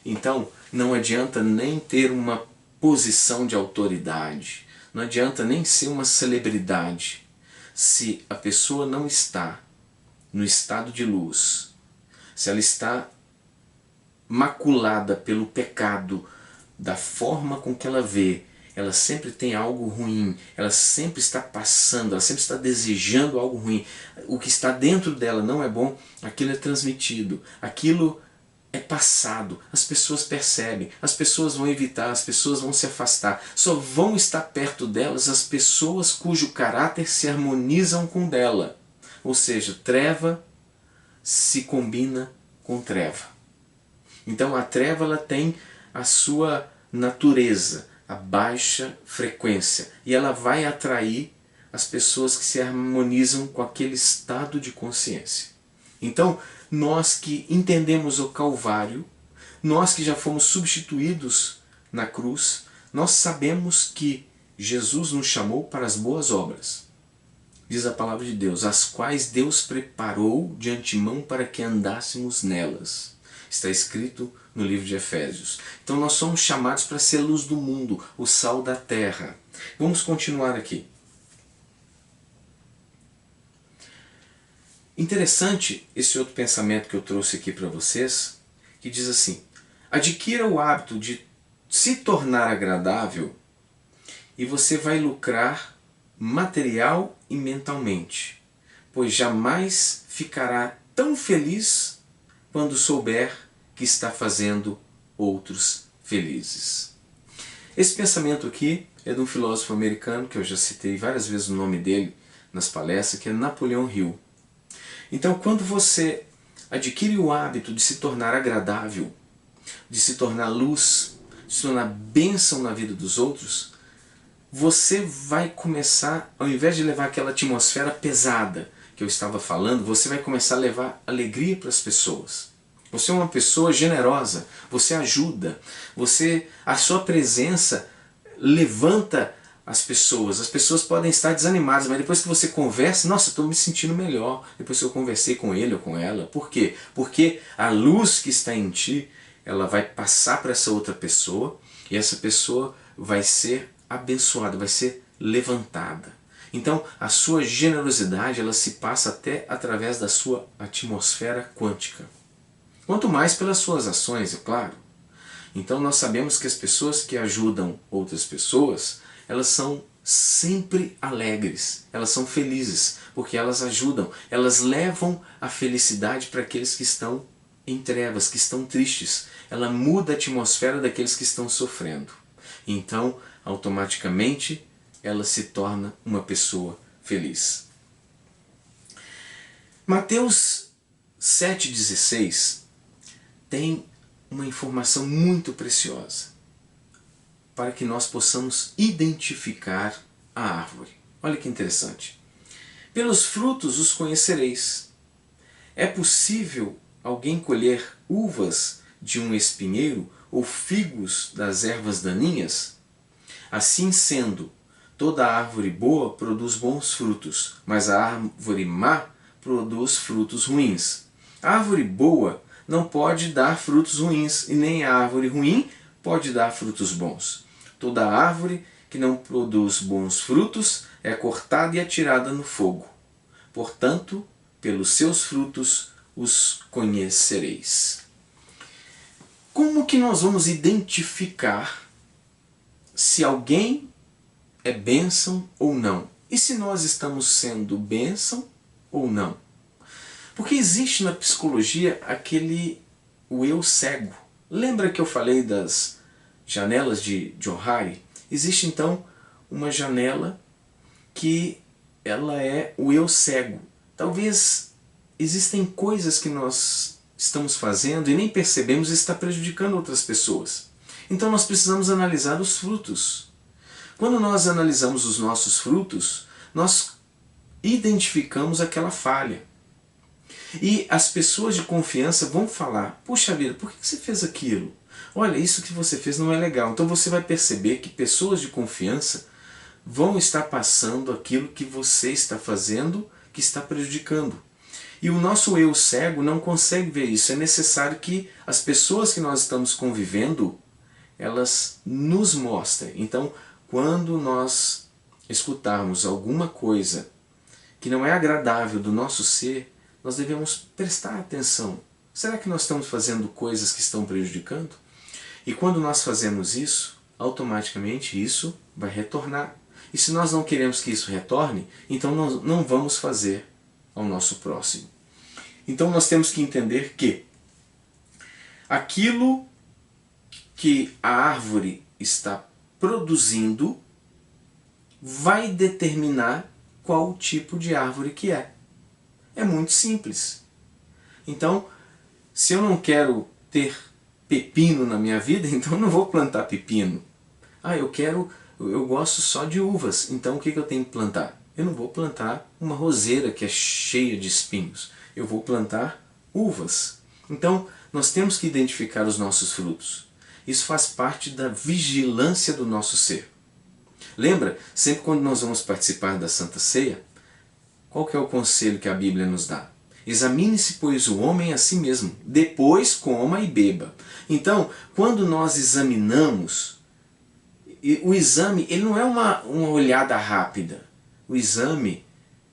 [SPEAKER 1] Então, não adianta nem ter uma posição de autoridade, não adianta nem ser uma celebridade, se a pessoa não está no estado de luz, se ela está maculada pelo pecado, da forma com que ela vê, ela sempre tem algo ruim, ela sempre está passando, ela sempre está desejando algo ruim. O que está dentro dela não é bom, aquilo é transmitido, aquilo é passado, as pessoas percebem, as pessoas vão evitar, as pessoas vão se afastar. Só vão estar perto delas as pessoas cujo caráter se harmonizam com dela. Ou seja, treva se combina com treva. Então a treva ela tem a sua natureza, a baixa frequência, e ela vai atrair as pessoas que se harmonizam com aquele estado de consciência. Então, nós que entendemos o Calvário, nós que já fomos substituídos na cruz, nós sabemos que Jesus nos chamou para as boas obras. Diz a palavra de Deus, as quais Deus preparou de antemão para que andássemos nelas. Está escrito no livro de Efésios. Então nós somos chamados para ser luz do mundo, o sal da terra. Vamos continuar aqui. Interessante esse outro pensamento que eu trouxe aqui para vocês, que diz assim: adquira o hábito de se tornar agradável e você vai lucrar material e mentalmente, pois jamais ficará tão feliz quando souber que está fazendo outros felizes. Esse pensamento aqui é de um filósofo americano, que eu já citei várias vezes o nome dele nas palestras, que é Napoleão Hill. Então, quando você adquire o hábito de se tornar agradável, de se tornar luz, de se tornar bênção na vida dos outros, você vai começar, ao invés de levar aquela atmosfera pesada que eu estava falando, você vai começar a levar alegria para as pessoas. Você é uma pessoa generosa, você ajuda, a sua presença levanta as pessoas podem estar desanimadas, mas depois que você conversa, nossa, estou me sentindo melhor, depois que eu conversei com ele ou com ela. Por quê? Porque a luz que está em ti, ela vai passar para essa outra pessoa, e essa pessoa vai ser abençoada, vai ser levantada. Então, a sua generosidade, ela se passa até através da sua atmosfera quântica. Quanto mais pelas suas ações, é claro. Então nós sabemos que as pessoas que ajudam outras pessoas, elas são sempre alegres, elas são felizes, porque elas ajudam, elas levam a felicidade para aqueles que estão em trevas, que estão tristes. Ela muda a atmosfera daqueles que estão sofrendo. Então, automaticamente, ela se torna uma pessoa feliz. Mateus 7,16 tem uma informação muito preciosa para que nós possamos identificar a árvore. Olha que interessante. Pelos frutos os conhecereis. É possível alguém colher uvas de um espinheiro ou figos das ervas daninhas? Assim sendo, toda árvore boa produz bons frutos, mas a árvore má produz frutos ruins. A árvore boa não pode dar frutos ruins, e nem a árvore ruim pode dar frutos bons. Toda árvore que não produz bons frutos é cortada e atirada no fogo. Portanto, pelos seus frutos os conhecereis. Como que nós vamos identificar se alguém é bênção ou não? E se nós estamos sendo bênção ou não? Porque existe na psicologia o eu cego. Lembra que eu falei das janelas de Johari? Existe então uma janela que ela é o eu cego. Talvez existem coisas que nós estamos fazendo e nem percebemos e está prejudicando outras pessoas. Então nós precisamos analisar os frutos. Quando nós analisamos os nossos frutos, nós identificamos aquela falha. E as pessoas de confiança vão falar: puxa vida, por que você fez aquilo? Olha, isso que você fez não é legal. Então você vai perceber que pessoas de confiança vão estar passando aquilo que você está fazendo que está prejudicando. E o nosso eu cego não consegue ver isso. É necessário que as pessoas que nós estamos convivendo, elas nos mostrem. Então, quando nós escutarmos alguma coisa que não é agradável do nosso ser, nós devemos prestar atenção. Será que nós estamos fazendo coisas que estão prejudicando? E quando nós fazemos isso, automaticamente isso vai retornar. E se nós não queremos que isso retorne, então nós não vamos fazer ao nosso próximo. Então nós temos que entender que aquilo que a árvore está produzindo vai determinar qual tipo de árvore que é. É muito simples. Então, se eu não quero ter pepino na minha vida, então eu não vou plantar pepino. Eu gosto só de uvas, então o que eu tenho que plantar? Eu não vou plantar uma roseira que é cheia de espinhos. Eu vou plantar uvas. Então, nós temos que identificar os nossos frutos. Isso faz parte da vigilância do nosso ser. Lembra, sempre quando nós vamos participar da Santa Ceia, qual que é o conselho que a Bíblia nos dá? Examine-se, pois, o homem a si mesmo, depois coma e beba. Então, quando nós examinamos, o exame ele não é uma olhada rápida. O exame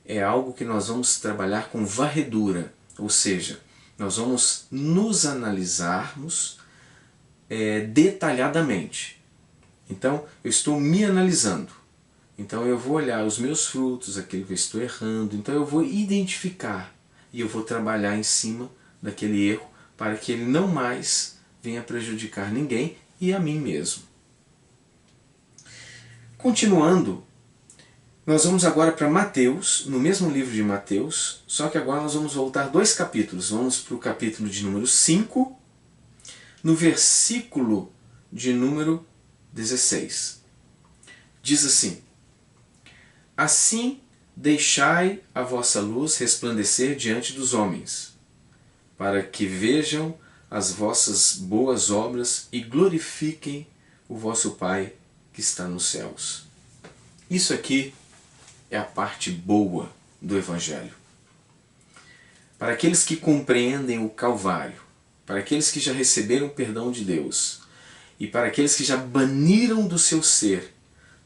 [SPEAKER 1] é algo que nós vamos trabalhar com varredura, ou seja, nós vamos nos analisarmos detalhadamente. Então, eu estou me analisando. Então eu vou olhar os meus frutos, aquilo que eu estou errando. Então eu vou identificar e eu vou trabalhar em cima daquele erro para que ele não mais venha prejudicar ninguém e a mim mesmo. Continuando, nós vamos agora para Mateus, no mesmo livro de Mateus, só que agora nós vamos voltar 2 capítulos. Vamos para o capítulo de número 5, no versículo de número 16. Diz assim: assim deixai a vossa luz resplandecer diante dos homens, para que vejam as vossas boas obras e glorifiquem o vosso Pai que está nos céus. Isso aqui é a parte boa do Evangelho. Para aqueles que compreendem o Calvário, para aqueles que já receberam o perdão de Deus, e para aqueles que já baniram do seu ser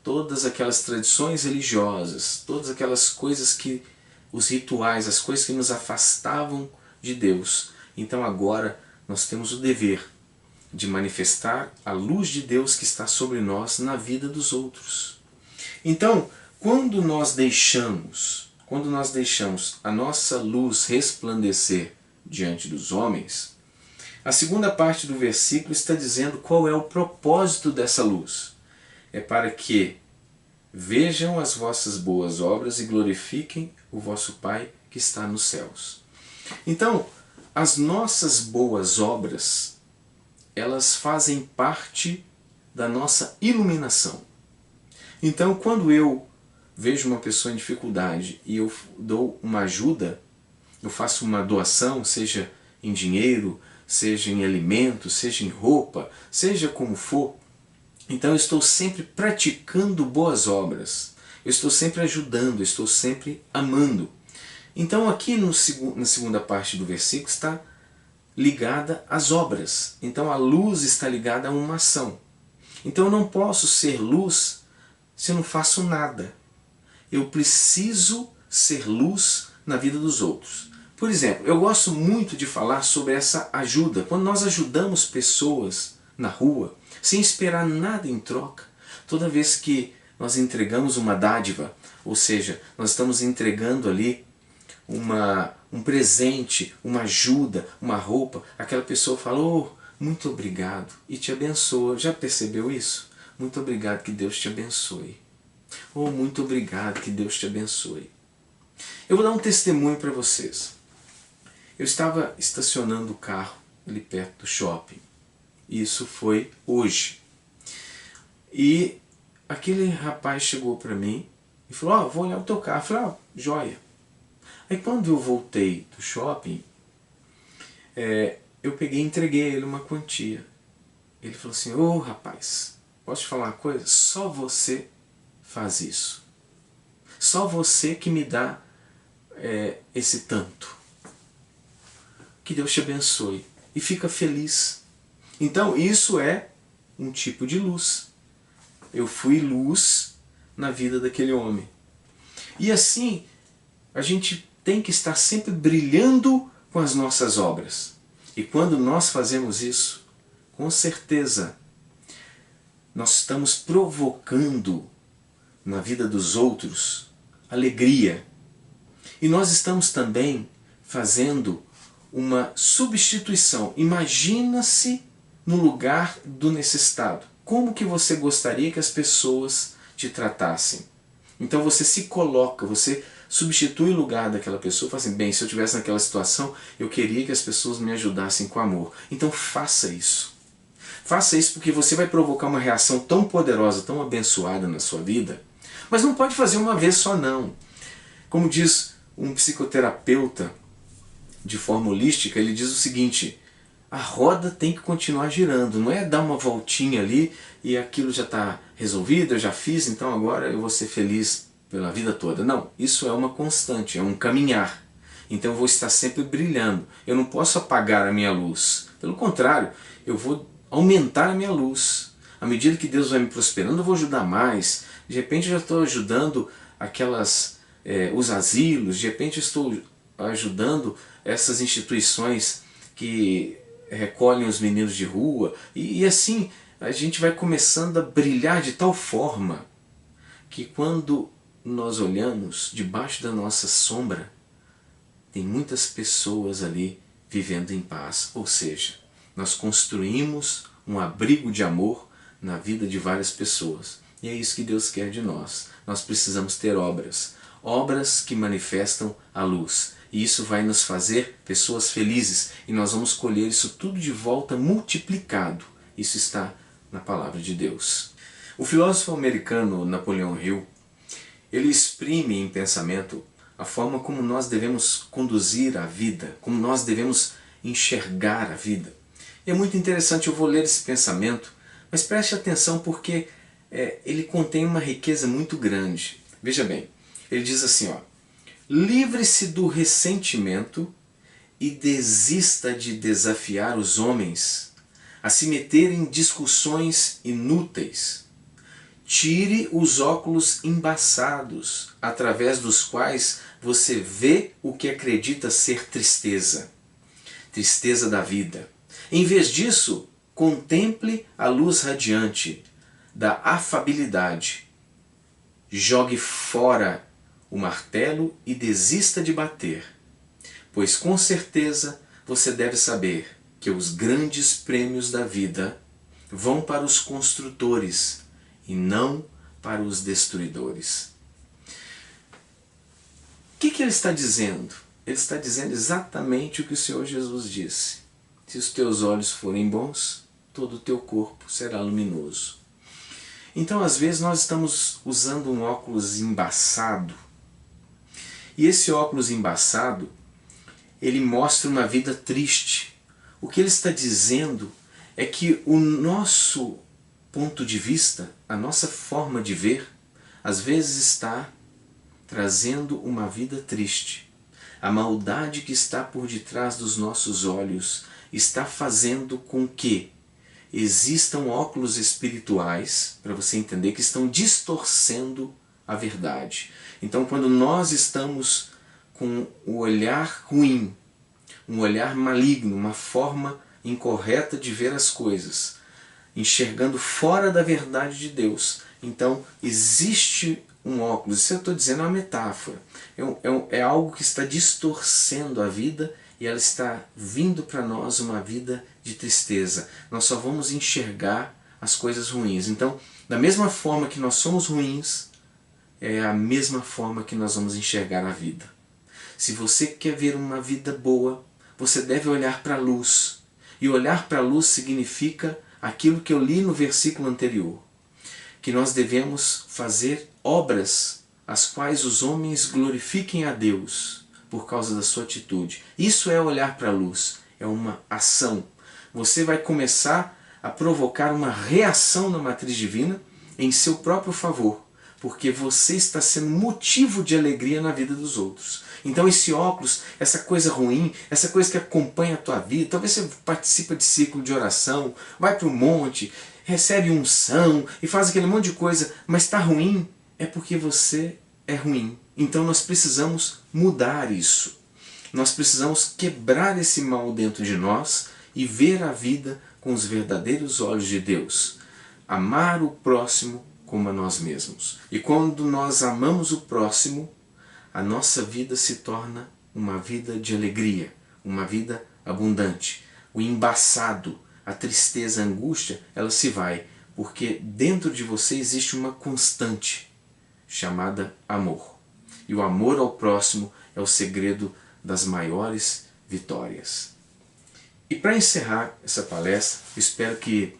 [SPEAKER 1] todas aquelas tradições religiosas, todas aquelas coisas os rituais, as coisas que nos afastavam de Deus. Então agora nós temos o dever de manifestar a luz de Deus que está sobre nós na vida dos outros. Então, quando nós deixamos a nossa luz resplandecer diante dos homens, a segunda parte do versículo está dizendo qual é o propósito dessa luz. É para que vejam as vossas boas obras e glorifiquem o vosso Pai que está nos céus. Então, as nossas boas obras, elas fazem parte da nossa iluminação. Então, quando eu vejo uma pessoa em dificuldade e eu dou uma ajuda, eu faço uma doação, seja em dinheiro, seja em alimento, seja em roupa, seja como for, então eu estou sempre praticando boas obras, eu estou sempre ajudando, eu estou sempre amando. Então aqui na segunda parte do versículo está ligada às obras. Então a luz está ligada a uma ação. Então eu não posso ser luz se eu não faço nada. Eu preciso ser luz na vida dos outros. Por exemplo, eu gosto muito de falar sobre essa ajuda. Quando nós ajudamos pessoas na rua, sem esperar nada em troca, toda vez que nós entregamos uma dádiva, Ou seja, nós estamos entregando ali um presente, uma ajuda, uma roupa. Aquela pessoa fala, oh, muito obrigado, e te abençoa. Já percebeu isso? Muito obrigado, que Deus te abençoe. Oh, muito obrigado, que Deus te abençoe. Eu vou dar um testemunho para vocês. Eu estava estacionando o carro ali perto do shopping. Isso foi hoje. E aquele rapaz chegou para mim e falou, ó, vou olhar o teu carro. Eu falei, ó, joia. Aí quando eu voltei do shopping, eu peguei e entreguei a ele uma quantia. Ele falou assim, ô rapaz, posso te falar uma coisa? Só você faz isso. Só você que me dá esse tanto. Que Deus te abençoe. E fica feliz. Então isso é um tipo de luz. Eu fui luz na vida daquele homem. E assim, a gente tem que estar sempre brilhando com as nossas obras. E quando nós fazemos isso, com certeza, nós estamos provocando na vida dos outros alegria. E nós estamos também fazendo uma substituição. Imagina-se no lugar do necessitado. Como que você gostaria que as pessoas te tratassem? Então você se coloca, você substitui o lugar daquela pessoa e fala assim, bem, se eu estivesse naquela situação, eu queria que as pessoas me ajudassem com amor. Então faça isso. Faça isso porque você vai provocar uma reação tão poderosa, tão abençoada na sua vida, mas não pode fazer uma vez só não. Como diz um psicoterapeuta de forma holística, ele diz o seguinte, a roda tem que continuar girando, não é dar uma voltinha ali e aquilo já está resolvido, eu já fiz, então agora eu vou ser feliz pela vida toda. Não, isso é uma constante, é um caminhar. Então eu vou estar sempre brilhando. Eu não posso apagar a minha luz. Pelo contrário, eu vou aumentar a minha luz. À medida que Deus vai me prosperando, eu vou ajudar mais. De repente eu já estou ajudando os asilos, de repente eu estou ajudando essas instituições que recolhem os meninos de rua. E assim a gente vai começando a brilhar de tal forma que quando nós olhamos debaixo da nossa sombra, tem muitas pessoas ali vivendo em paz. Ou seja, nós construímos um abrigo de amor na vida de várias pessoas. E é isso que Deus quer de nós. Nós precisamos ter obras. Obras que manifestam a luz. E isso vai nos fazer pessoas felizes. E nós vamos colher isso tudo de volta multiplicado. Isso está na palavra de Deus. O filósofo americano Napoleão Hill, ele exprime em pensamento a forma como nós devemos conduzir a vida, como nós devemos enxergar a vida. E é muito interessante, eu vou ler esse pensamento, mas preste atenção porque ele contém uma riqueza muito grande. Veja bem, ele diz assim, ó, livre-se do ressentimento e desista de desafiar os homens a se meter em discussões inúteis. Tire os óculos embaçados, através dos quais você vê o que acredita ser tristeza. Tristeza da vida. Em vez disso, contemple a luz radiante da afabilidade. Jogue fora o martelo e desista de bater, pois com certeza você deve saber que os grandes prêmios da vida vão para os construtores e não para os destruidores. O que ele está dizendo? Ele está dizendo exatamente o que o Senhor Jesus disse. Se os teus olhos forem bons, todo o teu corpo será luminoso. Então às vezes nós estamos usando um óculos embaçado. E esse óculos embaçado, ele mostra uma vida triste. O que ele está dizendo é que o nosso ponto de vista, a nossa forma de ver, às vezes está trazendo uma vida triste. A maldade que está por detrás dos nossos olhos está fazendo com que existam óculos espirituais, para você entender, que estão distorcendo a verdade. Então quando nós estamos com o olhar ruim, um olhar maligno, uma forma incorreta de ver as coisas, enxergando fora da verdade de Deus, então existe um óculos. Isso eu estou dizendo é uma metáfora. É algo que está distorcendo a vida e ela está vindo para nós uma vida de tristeza. Nós só vamos enxergar as coisas ruins. Então, da mesma forma que nós somos ruins, é a mesma forma que nós vamos enxergar a vida. Se você quer ver uma vida boa, você deve olhar para a luz. E olhar para a luz significa aquilo que eu li no versículo anterior, que nós devemos fazer obras as quais os homens glorifiquem a Deus por causa da sua atitude. Isso é olhar para a luz, é uma ação. Você vai começar a provocar uma reação na matriz divina em seu próprio favor, porque você está sendo motivo de alegria na vida dos outros. Então esse óculos, essa coisa ruim, essa coisa que acompanha a tua vida, talvez você participa de círculo de oração, vai para o monte, recebe unção e faz aquele monte de coisa, mas está ruim, é porque você é ruim. Então nós precisamos mudar isso. Nós precisamos quebrar esse mal dentro de nós e ver a vida com os verdadeiros olhos de Deus. Amar o próximo como a nós mesmos. E quando nós amamos o próximo, a nossa vida se torna uma vida de alegria, uma vida abundante. O embaçado, a tristeza, a angústia, ela se vai, porque dentro de você existe uma constante chamada amor. E o amor ao próximo é o segredo das maiores vitórias. E para encerrar essa palestra, eu espero que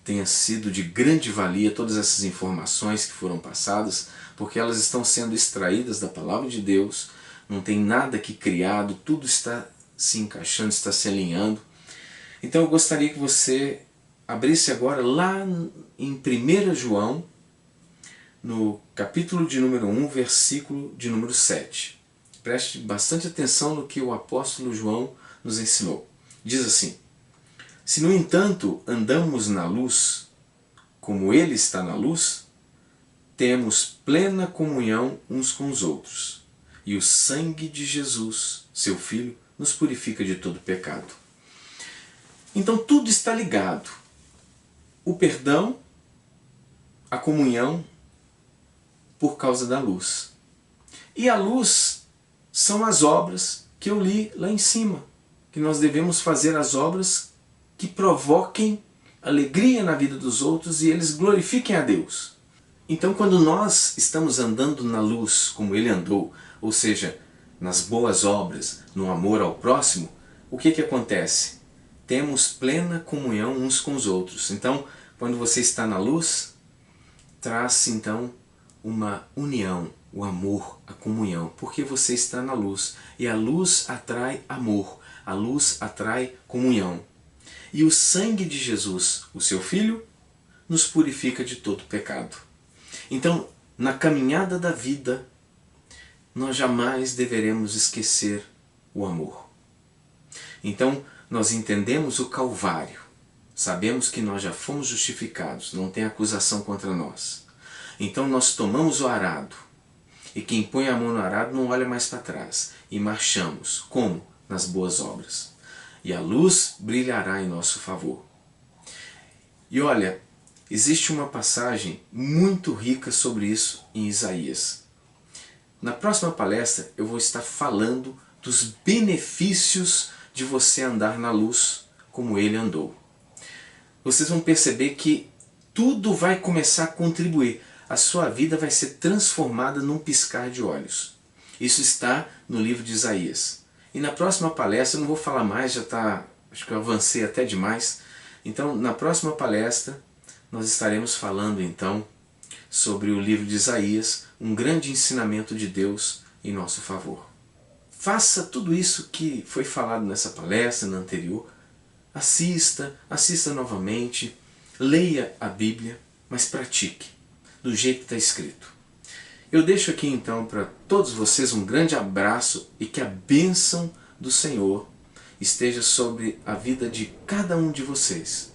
[SPEAKER 1] tenha sido de grande valia todas essas informações que foram passadas, porque elas estão sendo extraídas da Palavra de Deus, não tem nada aqui criado, tudo está se encaixando, está se alinhando. Então eu gostaria que você abrisse agora lá em 1 João, no capítulo de número 1, versículo de número 7. Preste bastante atenção no que o apóstolo João nos ensinou. Diz assim: se no entanto andamos na luz, como ele está na luz, temos plena comunhão uns com os outros, e o sangue de Jesus, seu Filho, nos purifica de todo pecado. Então tudo está ligado. O perdão, a comunhão, por causa da luz. E a luz são as obras que eu li lá em cima, que nós devemos fazer as obras que provoquem alegria na vida dos outros e eles glorifiquem a Deus. Então quando nós estamos andando na luz como ele andou, ou seja, nas boas obras, no amor ao próximo, o que acontece? Temos plena comunhão uns com os outros. Então, quando você está na luz, traz então uma união, o amor, a comunhão, porque você está na luz. E a luz atrai amor, a luz atrai comunhão. E o sangue de Jesus, o seu Filho, nos purifica de todo pecado. Então, na caminhada da vida, nós jamais deveremos esquecer o amor. Então, nós entendemos o Calvário. Sabemos que nós já fomos justificados, não tem acusação contra nós. Então nós tomamos o arado. E quem põe a mão no arado não olha mais para trás. E marchamos. Como? Nas boas obras. E a luz brilhará em nosso favor. E olha, existe uma passagem muito rica sobre isso em Isaías. Na próxima palestra eu vou estar falando dos benefícios de você andar na luz como ele andou. Vocês vão perceber que tudo vai começar a contribuir. A sua vida vai ser transformada num piscar de olhos. Isso está no livro de Isaías. E na próxima palestra, eu não vou falar mais, já está, acho que eu avancei até demais. Então, na próxima palestra, nós estaremos falando então sobre o livro de Isaías, um grande ensinamento de Deus em nosso favor. Faça tudo isso que foi falado nessa palestra, na anterior. Assista novamente, leia a Bíblia, mas pratique do jeito que está escrito. Eu deixo aqui então para todos vocês um grande abraço e que a bênção do Senhor esteja sobre a vida de cada um de vocês.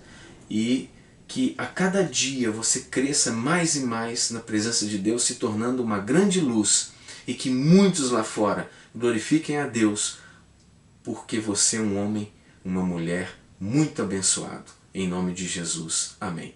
[SPEAKER 1] E que a cada dia você cresça mais e mais na presença de Deus, se tornando uma grande luz, e que muitos lá fora glorifiquem a Deus, porque você é um homem, uma mulher muito abençoado. Em nome de Jesus. Amém.